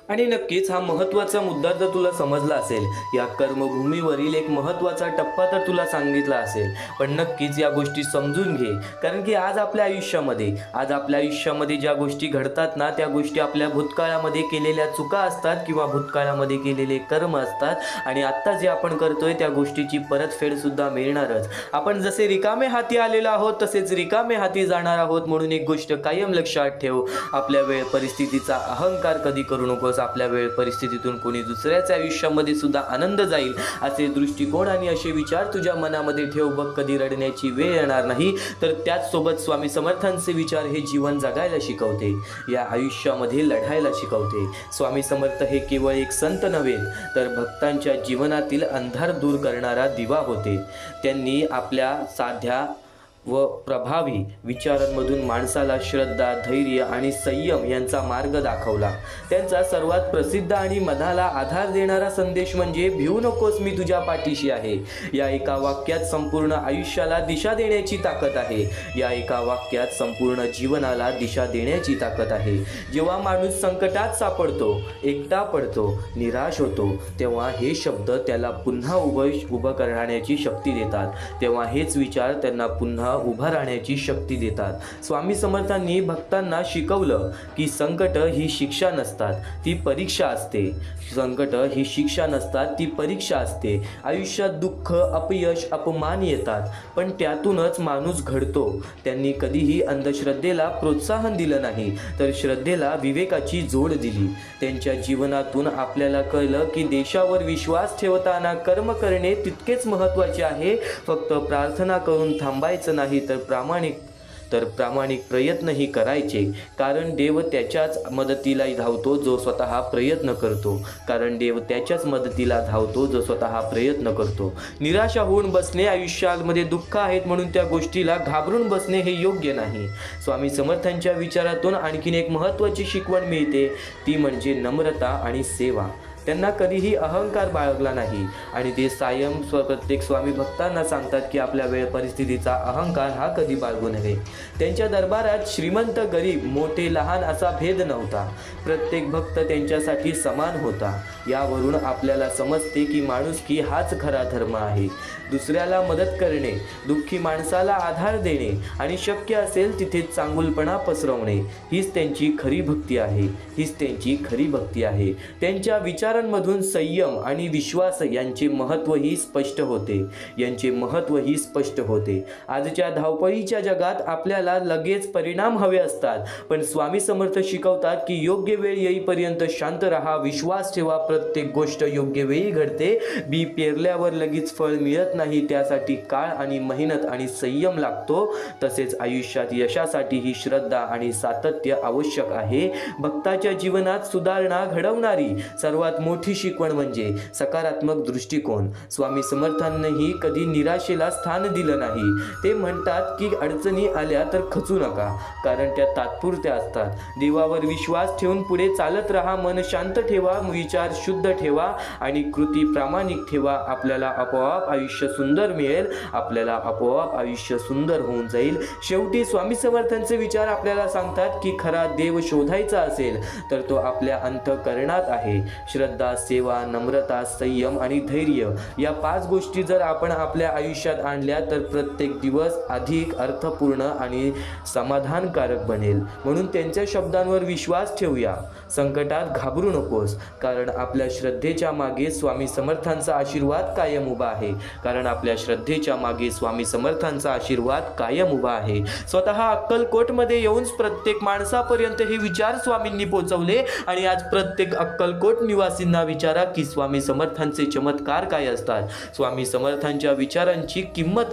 Speaker 1: आणि नक्कीच हा महत्त्वाचा मुद्दा जर तुला समजला असेल, या कर्मभूमीवरील एक महत्त्वाचा टप्पा तर तुला सांगितला असेल, पण नक्कीच या गोष्टी समजून घे. कारण की आज आपल्या आयुष्यामध्ये ज्या गोष्टी घडतात ना, त्या गोष्टी आपल्या भूतकाळामध्ये केलेल्या चुका असतात किंवा भूतकाळामध्ये केलेले कर्म असतात आणि आत्ता जे आपण करतोय त्या गोष्टीची परतफेड सुद्धा मिळणारच. आपण जसे रिकामे हाती आलेलो आहोत तसेच रिकामे हाती जाणार आहोत. म्हणून एक गोष्ट कायम लक्षात ठेव, आपल्या वेळ परिस्थितीचा अहंकार कधी करू नकोस. आपल्या वेळ परिस्थितीतून कोणी दुसऱ्याच्या आयुष्यामध्ये सुद्धा आनंद जाईल असे दृष्टिकोन आणि असे विचार तुझ्या मनामध्ये ठेव. बघ, कधी रडण्याची वेळ येणार नाही. तर त्याचसोबत स्वामी समर्थांचे विचार हे जीवन जगायला शिकवते, या आयुष्यामध्ये लढायला शिकवते. स्वामी समर्थ हे केवळ एक संत नव्हे तर भक्तांच्या जीवनातील अंधार दूर करणारा दिवा होते. त्यांनी आपल्या साध्या व प्रभावी विचारांमधून माणसाला श्रद्धा, धैर्य आणि संयम यांचा मार्ग दाखवला. त्यांचा सर्वात प्रसिद्ध आणि मनाला आधार देणारा संदेश म्हणजे भिवू नकोस, मी तुझ्या पाठीशी आहे. या एका वाक्यात संपूर्ण आयुष्याला दिशा देण्याची ताकद आहे. या एका वाक्यात संपूर्ण जीवनाला दिशा देण्याची ताकद आहे. जेव्हा माणूस संकटात सापडतो, एकटा पडतो, निराश होतो, तेव्हा हे शब्द त्याला पुन्हा उभं करण्याची शक्ती देतात. तेव्हा हेच विचार त्यांना पुन्हा उभा राहण्याची शक्ती देतात. स्वामी समर्थांनी भक्तांना शिकवलं की संकट ही शिक्षा नसतात, ती परीक्षा असते. संकट ही शिक्षा नसतात, ती परीक्षा असते. आयुष्यात दुःख, अपयश, अपमान येतात, पण त्यातूनच माणूस घडतो. त्यांनी कधीही अंधश्रद्धेला प्रोत्साहन दिलं नाही, तर श्रद्धेला विवेकाची जोड दिली. त्यांच्या जीवनातून आपल्याला कळलं की देशावर विश्वास ठेवताना कर्म करणे तितकेच महत्त्वाचे आहे. फक्त प्रार्थना करून थांबायचं नाही, तर प्रामाणिक प्रयत्नही करायचे. कारण देव त्याच्याच मदतीला धावतो जो स्वतः प्रयत्न करतो. निराशा होऊन बसणे, आयुष्यामध्ये दुःख आहेत म्हणून त्या गोष्टीला घाबरून बसणे हे योग्य नाही. स्वामी समर्थांच्या विचारातून आणखीन एक महत्त्वाची शिकवण मिळते, ती म्हणजे नम्रता आणि सेवा. त्यांना कधीही अहंकार बाळगला नाही आणि ते प्रत्येक स्वामी भक्तांना सांगतात की आपल्या वेळ परिस्थितीचा अहंकार हा कधी बाळगू नये. त्यांच्या दरबारात श्रीमंत गरीब मोठे लहान असा भेद नव्हता. प्रत्येक भक्त त्यांच्यासाठी समान होता. यावरून आपल्याला समजते की माणुसकी हाच खरा धर्म आहे. दुसऱ्याला मदत करणे, दुःखी माणसाला आधार देणे आणि शक्य असेल तिथे चांगुलपणा पसरवणे हीच त्यांची खरी भक्ती आहे. हीच त्यांची खरी भक्ती आहे. त्यांच्या विचारांमधून संयम आणि विश्वास यांचे महत्त्वही स्पष्ट होते. आजच्या धावपळीच्या जगात आपल्याला लगेच परिणाम हवे असतात, पण स्वामी समर्थ शिकवतात की योग्य वेळ येईपर्यंत शांत राहा, विश्वास ठेवा. प्रत्येक गोष्ट योग्य वेळी घडते. बी पेरल्यावर लगेच फळ मिळत नाही, त्यासाठी काळ आणि मेहनत आणि संयम लागतो. तसेच आयुष्यात यशासाठी ही श्रद्धा आणि सातत्य आवश्यक आहे. भक्ताच्या जीवनात सुधारणा घडवणारी सर्वात मोठी शिकवण म्हणजे सकारात्मक दृष्टिकोन. स्वामी समर्थांनीही कधी निराशेला स्थान दिलं नाही. ते म्हणतात की अडचणी आल्या तर खचू नका, कारण त्या तात्पुरत्या असतात. देवावर विश्वास ठेवून पुढे चालत राहा. मन शांत ठेवा, विचार शुद्ध ठेवा आणि कृती प्रामाणिक ठेवा. आपल्याला आपोआप आयुष्य सुंदर मिळेल. आपल्याला आपोआप आयुष्य सुंदर होऊन जाईल. शेवटी स्वामी समर्थांचे विचार आपल्याला सांगतात की खरा देव शोधायचा असेल तर तो आपल्या अंतःकरणात आहे. श्रद्धा, सेवा, नम्रता, संयम आणि धैर्य या 5 गोष्टी जर आपण आपल्या आयुष्यात आणल्या तर प्रत्येक दिवस अधिक अर्थपूर्ण आणि समाधानकारक बनेल. म्हणून त्यांच्या शब्दांवर विश्वास ठेवूया. संकटात घाबरू नकोस, कारण आपल्या श्रद्धेच्या मागे स्वामी समर्थांचा आशीर्वाद कायम उभा आहे. स्वतः अक्कलकोटमध्ये येऊन प्रत्येक माणसापर्यंत हे विचार स्वामींनी पोहोचवले आणि आज प्रत्येक अक्कलकोट निवासींना विचारा की स्वामी समर्थांचे चमत्कार काय असतात. स्वामी समर्थांच्या विचारांची किंमत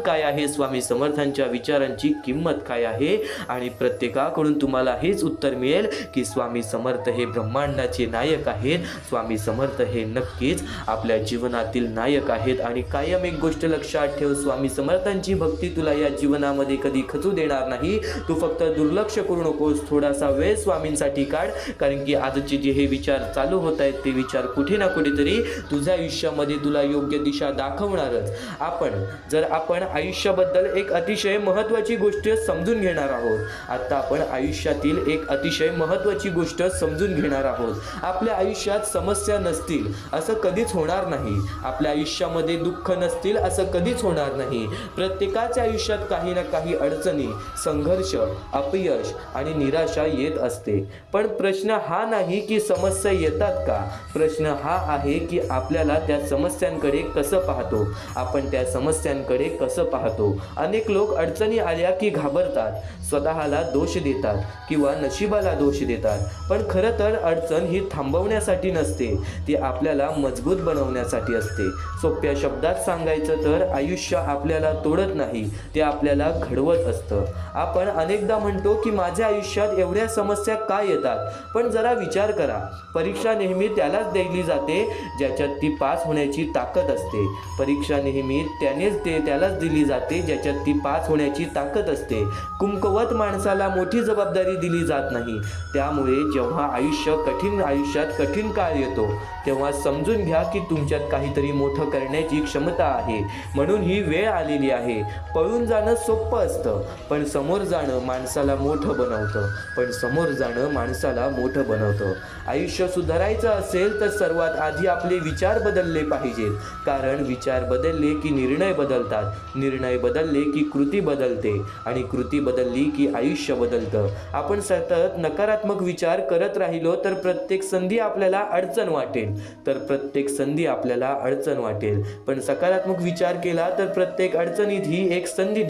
Speaker 1: काय आहे. आणि प्रत्येकाकडून तुम्हाला हेच उत्तर मिळेल की स्वामी समर्थ हे ब्रह्मांडाचे नायक आहेत. स्वामी समर्थ हे नक्कीच आपल्या जीवनातील नायक आहेत. आणि कायम एक गोष्ट लक्षात ठेव, स्वामी समर्थांची भक्ती तुला या जीवनामध्ये कधी खचू देणार नाही. तू फक्त दुर्लक्ष करू नकोस. थोडासा वेळ स्वामींसाठी काढ, कारण की आजचे जे हे विचार चालू होत आहेत ते विचार कुठे ना कुठेतरी तुझ्या आयुष्यामध्ये तुला योग्य दिशा दाखवणारच. आपण आयुष्याबद्दल एक अतिशय महत्त्वाची गोष्ट समजून घेणार आहोत. आता आपण आयुष्यातील एक अतिशय महत्त्वाची गोष्ट समजून घेणार आहोत. आपल्या आयुष्यात समस्या नसतील असं कधीच होणार नाही. आपल्या आयुष्यामध्ये दुःख नसतील असं कधीच होणार नाही. प्रत्येकाच्या आयुष्यात काही ना काही अडचणी, संघर्ष, अपयश आणि निराशा येत असते. पण प्रश्न हा नाही की समस्या येतात का. प्रश्न हा आहे की आपल्याला त्या समस्यांकडे कसं पाहतो. आपण त्या समस्यांकडे कसं पाहतो. अनेक लोक अडचणी आल्या की घाबरतात, स्वतःला दोष देतात किंवा नशिबाला दोष देतात. पण खरं तर अडचण ही थांबवण्यासाठी नसते, ती आपल्याला मजबूत बनवण्यासाठी असते. सोप्या शब्दात सांगायचं तर आयुष्य आपल्याला तोडत नाही, ते आपल्याला घडवत असतं. आपण अनेकदा म्हणतो की माझ्या आयुष्यात एवढ्या समस्या का येतात. पण जरा विचार करा, परीक्षा नेहमी त्यालाच दिली जाते ज्याच्यात ती पास होण्याची ताकद असते. त्यालाच दिली जाते ज्याच्यात ती पास होण्याची ताकद असते. कुमकुवत माणसाला मोठी जबाबदारी दिली जात नाही. त्यामुळे जेव्हा आयुष्यात कठीण काळ येतो तेव्हा समजून घ्या की तुमच्यात काहीतरी मोठं करण्याची क्षमता आहे. म्हणून ही वेळ आलेली आहे. पळून जाणं सोपं असतं, पण समोर जाणं माणसाला मोठं बनवतं. आयुष्य सुधारायचं असेल तर सर्वात आधी आपले विचार बदलले पाहिजेत, कारण विचार बदलले की निर्णय बदलतात. निर्णय बदलले की कृती बदलते आणि कृती बदलली की आयुष्य बदलतं. आपण सतत नकारात्मक विचार करत राहिलो तर प्रत्येक संधी आपल्याला अडचण वाटेल. पण सकारात्मक विचार केला तर प्रत्येक अडचणीत ही एक संधी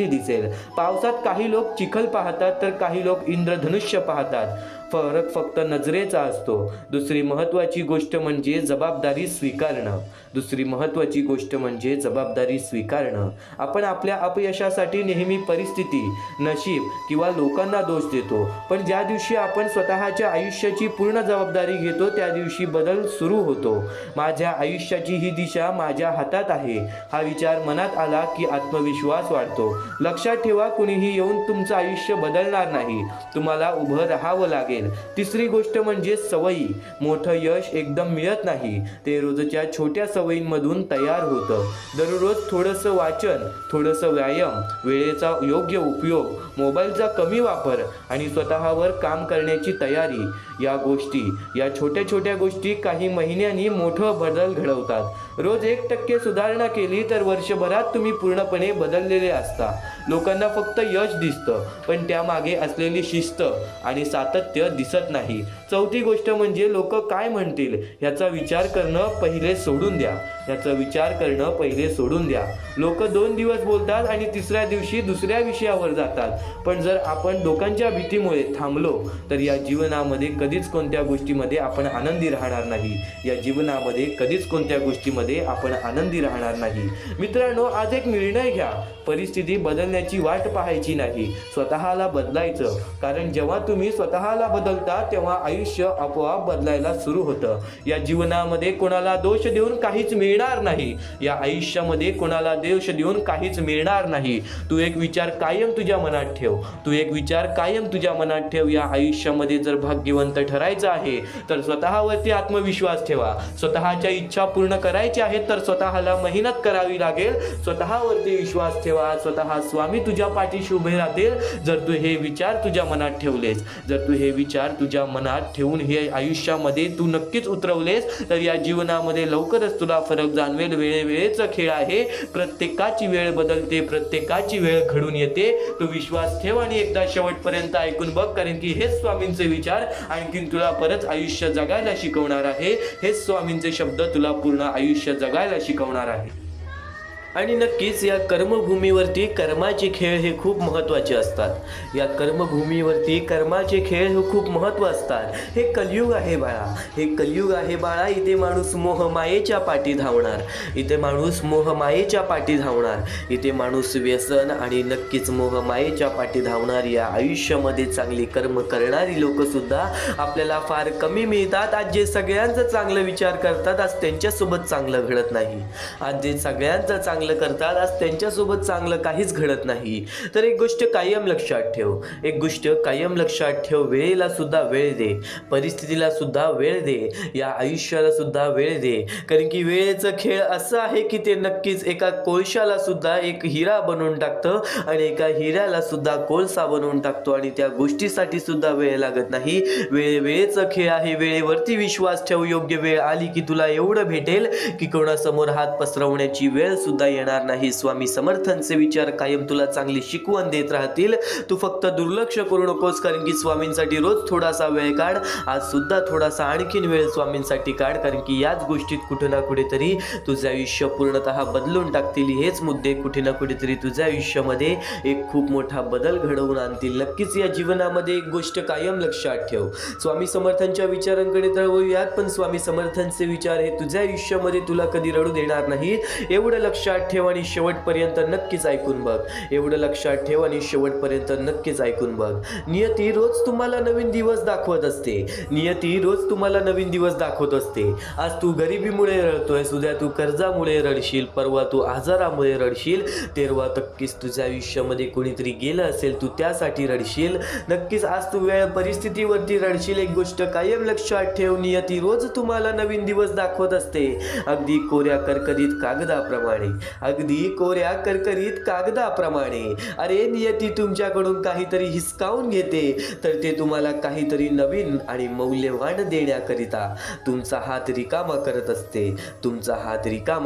Speaker 1: दिसेल. पावसात काही लोक चिखल पाहतात तर काही लोक इंद्रधनुष्य पाहतात. फरक फक्त नजरेचा असतो. दुसरी महत्त्वाची गोष्ट म्हणजे जबाबदारी स्वीकारणं. आपण आपल्या अपयशासाठी नेहमी परिस्थिती, नशीब किंवा लोकांना दोष देतो. पण ज्या दिवशी आपण स्वतःच्या आयुष्याची पूर्ण जबाबदारी घेतो त्या दिवशी बदल सुरू होतो. माझ्या आयुष्याची ही दिशा माझ्या हातात आहे हा विचार मनात आला की आत्मविश्वास वाढतो. लक्षात ठेवा, कुणीही येऊन तुमचं आयुष्य बदलणार नाही. तुम्हाला उभं राहावं लागेल. लागेल. तिसरी गोष्ट म्हणजे सवयी. मोठं यश एकदम मिळत नाही, ते रोजच्या छोट्या सवयींमधून तयार होतं. दररोज थोडंसं वाचन, थोडंसं व्यायाम, वेळेचा योग्य उपयोग, मोबाईलचा कमी वापर आणि स्वतःवर काम करण्याची तयारी, या छोट्या छोट्या गोष्टी काही महिन्यांनी मोठं बदल घडवतात. रोज 1% सुधारणा केली तर वर्षभरात तुम्ही पूर्णपणे बदललेले असता. लोकांना फक्त यश दिसतं, पण त्यामागे असलेली शिस्त आणि सातत्य दिसत नाही. चौथी गोष्ट म्हणजे लोक काय म्हणतील ह्याचा विचार करणं पहिले सोडून द्या. लोक 2 दिवस बोलतात आणि तिसऱ्या दिवशी दुसऱ्या विषयावर जातात. पण जर आपण लोकांच्या भीतीमुळे थांबलो तर या जीवनामध्ये कधीच कोणत्या गोष्टीमध्ये आपण आनंदी राहणार नाही. मित्रांनो, आज एक निर्णय घ्या. परिस्थिती बदलण्याची वाट पाहायची नाही, स्वतःला बदलायचं. कारण जेव्हा तुम्ही स्वतःला बदलता तेव्हा आयुष्य आपोआप बदलायला सुरू होतं. या जीवनामध्ये कोणाला दोष देऊन काहीच मिळणार नाही. या आयुष्यामध्ये कोणाला दोष देऊन काहीच मिळणार नाही. तू एक विचार कायम तुझ्या मनात ठेव. या आयुष्यामध्ये जर भाग्यवंत ठरायचं आहे तर स्वतःवरती आत्मविश्वास ठेवा. स्वतःच्या इच्छा पूर्ण करायच्या आहेत तर स्वतःला मेहनत करावी लागेल. स्वतःवरती विश्वास ठेवा. स्वतः स्वामी तुझ्या पाठीशी उभे राहतील जर तू हे विचार तुझ्या मनात ठेवून हे आयुष्यामध्ये तू नक्कीच उतरवलेस तर या जीवनामध्ये लवकरच तुला फरक जाणवेल. वेळेचा खेळ आहे. प्रत्येकाची वेळ बदलते, प्रत्येकाची वेळ घडून येते. तू विश्वास ठेव आणि एकदा शेवटपर्यंत ऐकून बघ, कारण की हेच स्वामींचे विचार आणखीन तुला परत आयुष्य जगायला शिकवणार आहे. हेच स्वामींचे शब्द तुला पूर्ण आयुष्य जगायला शिकवणार आहे. आणि नक्कीच या कर्मभूमीवरती कर्माचे खेळ हे खूप महत्त्वाचे असतात. हे कलियुग आहे बाळा. इथे माणूस मोहमायेच्या पाठी धावणार. इथे माणूस व्यसन आणि नक्कीच मोहमायेच्या पाठी धावणार. या आयुष्यामध्ये चांगली कर्म करणारी लोक सुद्धा आपल्याला फार कमी मिळतात. आज जे सगळ्यांचा चांगला विचार करतात आज त्यांच्यासोबत चांगलं घडत नाही. आज जे सगळ्यांचा चांगलं करतात आज त्यांच्यासोबत चांगलं काहीच घडत नाही. तर एक गोष्ट कायम लक्षात ठेव. वेळेला सुद्धा वेळ दे, परिस्थितीला सुद्धा वेळ दे, या आयुष्याला सुद्धा वेळ दे. कारण की वेळेचा खेळ असा आहे की ते नक्कीच एका कोळशाला सुद्धा एक हिरा बनवून टाकतं आणि एका हिऱ्याला सुद्धा कोळसा बनवून टाकतो आणि त्या गोष्टीसाठी सुद्धा वेळ लागत नाही. वेळेचा खेळ आहे. वेळेवरती विश्वास ठेव. योग्य वेळ आली की तुला एवढं भेटेल की कोणासमोर हात पसरवण्याची वेळ सुद्धा येणार नाही. स्वामी समर्थांचे विचार कायम तुला चांगली शिकवण देत राहतील. तू फक्त दुर्लक्ष करू नकोस, कारण की स्वामींसाठी रोज थोडासा वेळ काढ. आज सुद्धा थोडासा आणखीन वेळ स्वामींसाठी काढ, कारण की याच गोष्टीत कुठे ना कुठेतरी तुझं आयुष्य पूर्णतः बदलून टाकतील. हेच मुद्दे कुठे ना कुठेतरी तुझ्या आयुष्यामध्ये एक खूप मोठा बदल घडवून आणतील. नक्कीच या जीवनामध्ये एक गोष्ट कायम लक्षात ठेव. स्वामी समर्थांच्या विचारांकडे तर वळूयात, पण स्वामी समर्थांचे विचार हे तुझ्या आयुष्यामध्ये तुला कधी रडू देणार नाही. एवढं लक्षात ठेव आणि शेवटपर्यंत नक्कीच ऐकून बघ. नियती रोज तुम्हाला नवीन दिवस दाखवत असते. आज तू गरिबीमुळे रडतोयस, उद्या तू कर्जामुळे रडशील, परवा तू आजारामुळे रडशील, तेरवा नक्कीच तुझ्या आयुष्यामध्ये कोणीतरी गेलं असेल तू त्यासाठी रडशील. नक्कीच आज तू वेळ परिस्थितीवरती रडशील. एक गोष्ट कायम लक्षात ठेव. नियती रोज तुम्हाला नवीन दिवस दाखवत असते. अगदी कोऱ्या करकरीत कागदाप्रमाणे. अरे नियती तुमच्याकडून काहीतरी हिसकावून घेते तर ते तुम्हाला काहीतरी नवीन आणि मौल्यवान देण्याकरिता तुमचा हात रिकामा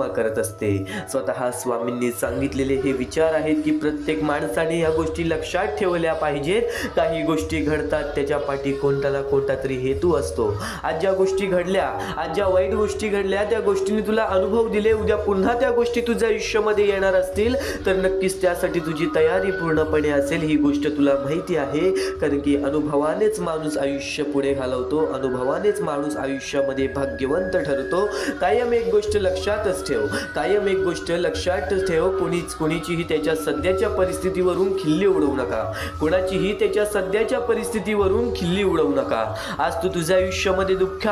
Speaker 1: करत असते. स्वतः स्वामींनी सांगितलेले हे विचार आहेत की प्रत्येक माणसाने या गोष्टी लक्षात ठेवल्या पाहिजेत. काही गोष्टी घडतात त्याच्या पाठी कोणता ना कोणता तरी हेतू असतो. आज ज्या गोष्टी घडल्या, आज ज्या वाईट गोष्टी घडल्या, त्या गोष्टींनी तुला अनुभव दिले. उद्या पुन्हा त्या गोष्टी तुझ्या आयुष्यामध्ये येणार असतील तर नक्कीच त्यासाठी तुझी तयारी पूर्णपणे असेल. ही गोष्ट तुला माहिती आहे, कारण की अनुभवानेच माणूस आयुष्य पुढे घालवतो. अनुभवानेच माणूस आयुष्यामध्ये भाग्यवंत ठरतो. कायम एक गोष्ट लक्षातच ठेव. कोणीचीही त्याच्या सध्याच्या परिस्थितीवरून खिल्ली उडवू नका. आज तू तुझ्या आयुष्यामध्ये दुःखी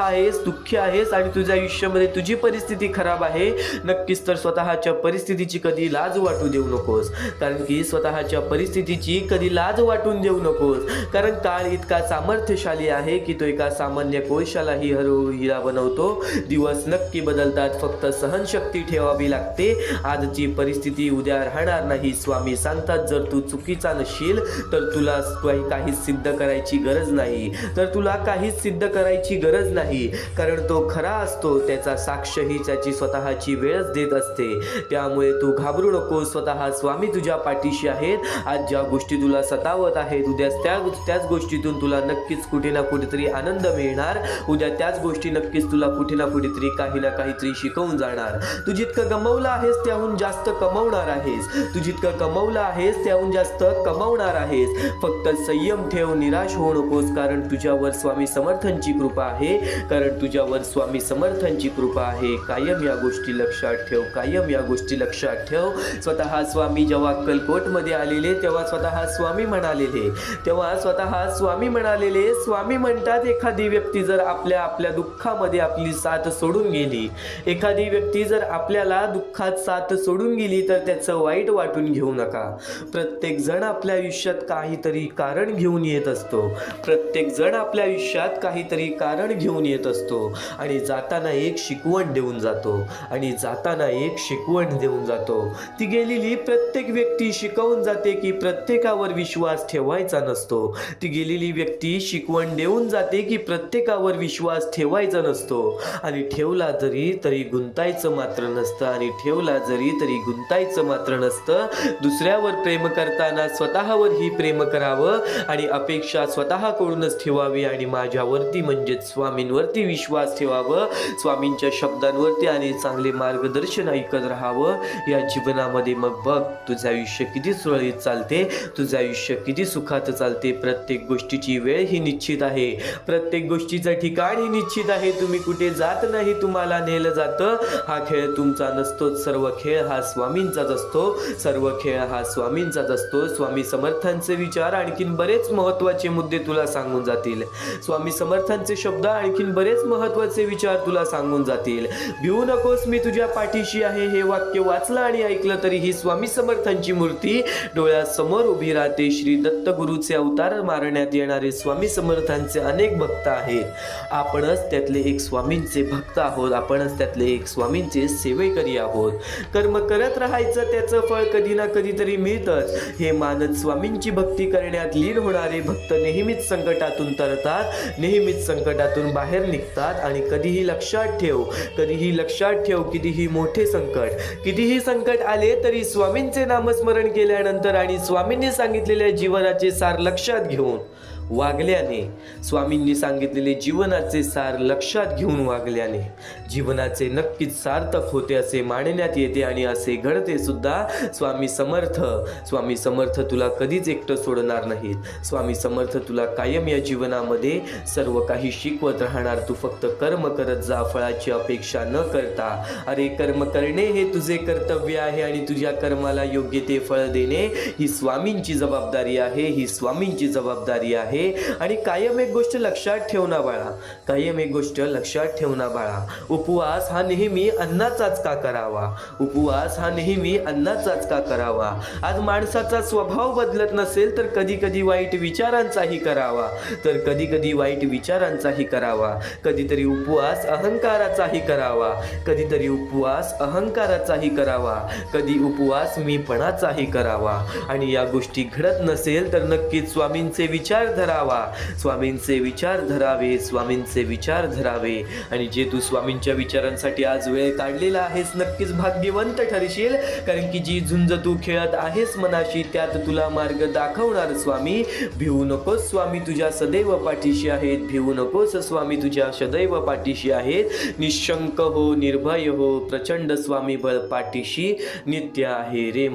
Speaker 1: आहेस आणि तुझ्या आयुष्यामध्ये तुझी परिस्थिती खराब आहे. नक्कीच तर स्वतःच्या परिस्थितीची कधी लाज वाटू देऊ नकोस, कारण की स्वतःच्या परिस्थितीची कधी लाज वाटून देऊ नकोस, कारण काळ इतका सामर्थ्यशाली आहे की तो एका सामान्य कोळशालाही हिरा बनवतो. दिवस नक्की बदलतात, फक्त सहनशक्ती ठेवावी लागते. आजची परिस्थिती उद्या राहणार नाही. स्वामी सांगतात, जर तू चुकीचा नसशील तर तुला काहीच सिद्ध करायची गरज नाही, कारण तो खरा असतो. त्याचा साक्षही त्याची स्वतःची वेळच देत असते. त्यामुळे तू घाबरू नको. स्वतः स्वामी तुझ्या पाठीशी आहेत. आज ज्या गोष्टी तुला सतावत आहेत, उद्या त्याच गोष्टीतून तुला नक्कीच कुठे ना कुठेतरी आनंद मिळणार. उद्या त्याच गोष्टी नक्कीच तुला कुठे ना कुठेतरी काही ना काहीतरी शिकवून जाणार. तू जितकं गमावलं आहेस त्याहून जास्त कमावणार आहेस. फक्त संयम ठेव, निराश होऊ नकोस, कारण तुझ्यावर स्वामी समर्थांची कृपा आहे. कायम या गोष्टी लक्षात ठेव. स्वतः स्वामी जेव्हा अक्कलकोटमध्ये आलेले तेव्हा स्वतः स्वामी म्हणालेले, स्वामी म्हणतात, एखादी व्यक्ती जर आपल्या दुःखामध्ये आपली साथ सोडून गेली, तर त्याचं वाईट वाटून घेऊ नका. प्रत्येक जण आपल्या आयुष्यात काहीतरी कारण घेऊन येत असतो आणि जाताना एक शिकवण देऊन जातो. ती गेलेली प्रत्येक व्यक्ती शिकवून जाते की प्रत्येकावर विश्वास ठेवायचा नसतो. ती गेलेली व्यक्ती शिकवण देऊन जाते की प्रत्येकावर विश्वास ठेवायचा नसतो, आणि ठेवला तरी गुंतायचं मात्र नसतं. दुसऱ्यावर प्रेम करताना स्वतःवरही प्रेम करावं आणि अपेक्षा स्वतःकडूनच ठेवावी, आणि माझ्यावरती म्हणजेच स्वामींवरती विश्वास ठेवावं. स्वामींच्या शब्दांवरती आणि चांगले मार्गदर्शन ऐकत राहावं. या जीवनामध्ये मग बघ तुझं आयुष्य किती सुरळीत चालते, तुझं आयुष्य किती सुखात चालते. प्रत्येक गोष्टीची वेळ ही निश्चित आहे, प्रत्येक गोष्टीचं ठिकाण ही निश्चित आहे. तुम्ही कुठे जात नाही, तुम्हाला नेलं जातं. हा खेळ तुमचा नसतो, सर्व खेळ हा स्वामींचाच असतो. स्वामी समर्थांचे विचार आणखीन बरेच महत्वाचे मुद्दे तुला सांगून जातील. स्वामी समर्थांचे शब्द आणखीन बरेच महत्वाचे विचार तुला सांगून जातील. भिवू नकोस, मी तुझ्या पाठीशी आहे. हे वाक्य वाचलं आणि ऐकलं तरी ही स्वामी समर्थांची मूर्ती डोळ्यासमोर उभी राहते. श्री दत्त गुरुचे अवतार मारण्यात येणारे स्वामी समर्थांचे अनेक भक्त आहेत. आपणच त्यातले एक स्वामींचे भक्त आहोत, आपणच त्यातले एक स्वामींचे सेवेकरी आहोत. कर्म करत राहायचं, त्याचं फळ कधी ना कधीतरी मिळतंच. हे मानत स्वामींची भक्ती करण्यात लीन होणारे भक्त नेहमीच संकटातून तरतात, नेहमीच संकटातून बाहेर निघतात. आणि कधीही लक्षात ठेव, कितीही मोठे कितीही संकट आले तरी स्वामींचे नामस्मरण केल्यानंतर आणि स्वामींनी सांगितलेल्या जीवनाचे सार लक्षात घेऊन वागल्याने, स्वामींनी सांगितलेले जीवनाचे सार लक्षात घेऊन वागल्याने जीवनाचे नक्कीच सार्थक होते असे मानण्यात येते, आणि असे घडते सुद्धा. स्वामी समर्थ तुला कधीच एकटं सोडणार नाहीत. स्वामी समर्थ तुला कायम या जीवनामध्ये सर्व काही शिकवत राहणार. तू फक्त कर्म करत जा, फळाची अपेक्षा न करता. अरे कर्म करणे हे तुझे कर्तव्य आहे, आणि तुझ्या कर्माला योग्य ते फळ देणे ही स्वामींची जबाबदारी आहे. आणि कायम एक गोष्ट लक्षात ठेव ना बाळा, उपवास हा नेहमी अन्नाचाच का करावा. आज माणसाचा स्वभाव बदलत नसेल तर कधी कधी वाईट विचारांचाही करावा. कधीतरी उपवास अहंकाराचाही करावा, कधी उपवास मीपणाचाही करावा. आणि या गोष्टी घडत नसेल तर नक्कीच स्वामींचे विचार धरावे. आणि जे तू स्वामींच्या विचारांसाठी आज वेळ काढलेला आहेस, नक्कीच भाग्यवंत ठरशील, कारण की जी झुंज तू खेळत आहेस मनाशी त्यात तुला मार्ग दाखवणार स्वामी. भिवू नकोस, स्वामी तुझ्या सदैव पाठीशी आहेत. निशंक हो, निर्भय हो, प्रचंड स्वामी बळ पाठीशी नित्य आहे रे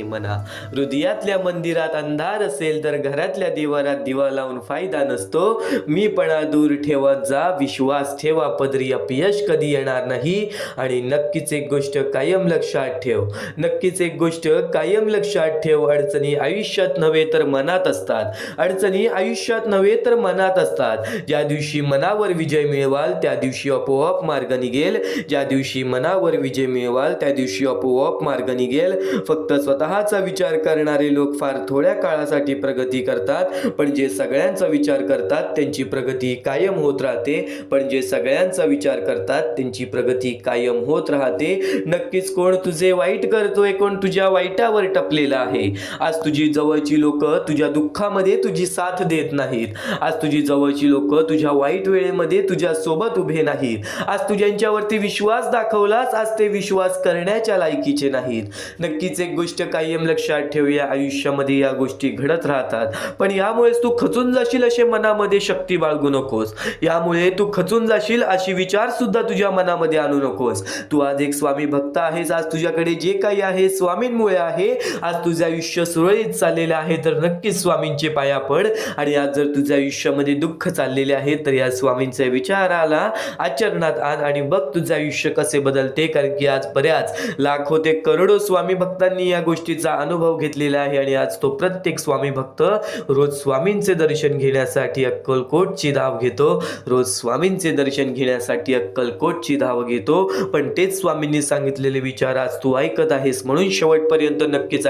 Speaker 1: मना. हृदयातल्या मंदिरात अंधार असेल तर घरातल्या देवारात दिवा लावून फायदा नसतो. मीपणा दूर ठेवत जा, विश्वास ठेवा पदरी, अपयश कधी येणार नाही. आणि नक्कीच एक गोष्ट कायम लक्षात ठेव, नक्कीच एक गोष्ट कायम लक्षात ठेव, अडचणी आयुष्यात नव्हे तर मनात असतात. अडचणी आयुष्यात नव्हे तर मनात असतात. ज्या दिवशी मनावर विजय मिळवाल त्या दिवशी आपोआप मार्ग निघेल. ज्या दिवशी मनावर विजय मिळवाल त्या दिवशी आपोआप मार्ग निघेल. फक्त स्वतःचा विचार करणारे लोक फार थोड्या काळासाठी प्रगती करतात, पण जे सगळ्यांचा विचार करतात त्यांची प्रगती कायम होत राहते. पण जे सगळ्यांचा विचार करतात त्यांची प्रगती कायम होत राहते. नक्कीच कोण तुझे वाईट करतोय, कोण तुझ्या वाईटावर टपलेला आहे. आज तुझी जवळची लोक तुझ्या दुःखामध्ये तुझी साथ देत नाहीत. आज तुझी जवळची लोक तुझ्या वाईट वेळेमध्ये तुझ्या सोबत उभे नाहीत. आज तू ज्यांच्यावरती विश्वास दाखवलास आज ते विश्वास करण्याच्या लायकीचे नाहीत. नक्कीच एक गोष्ट कायम लक्षात ठेव, या आयुष्यामध्ये या गोष्टी घडत राहतात, पण यामुळेच तू खचून जाशील असे मनामध्ये शक्ती बाळगू नकोस. यामुळे तू खचून जाशील अशी विचार सुद्धा तुझ्या मनामध्ये आणू नकोस. तू आज एक स्वामी भक्त आहेस. आज तुझ्याकडे जे काही आहे स्वामींमुळे आहे. आज तुझं आयुष्य सुरळीत चाललेलं आहे तर नक्कीच स्वामींचे पाया पड. आणि आज जर तुझ्या आयुष्यामध्ये दुःख चाललेले आहे तर या स्वामींच्या विचाराला आचरणात आण आणि बघ तुझं आयुष्य कसे बदलते. कारण की आज बऱ्याच लाखो ते करोडो स्वामी भक्तांनी या गोष्टीचा अनुभव घेतलेला आहे. आणि आज तो प्रत्येक स्वामी भक्त रोज स्वामींचे दर्शन घेण्यासाठी अक्कलकोटची धाव घेतो. रोज स्वामींचे दर्शन घेण्यासाठी अक्कलकोटची धाव घेतो. पण तेच स्वामींनी सांगितलेले विचार आज तू ऐकत आहेस, म्हणून शेवटपर्यंत नक्कीच ऐक.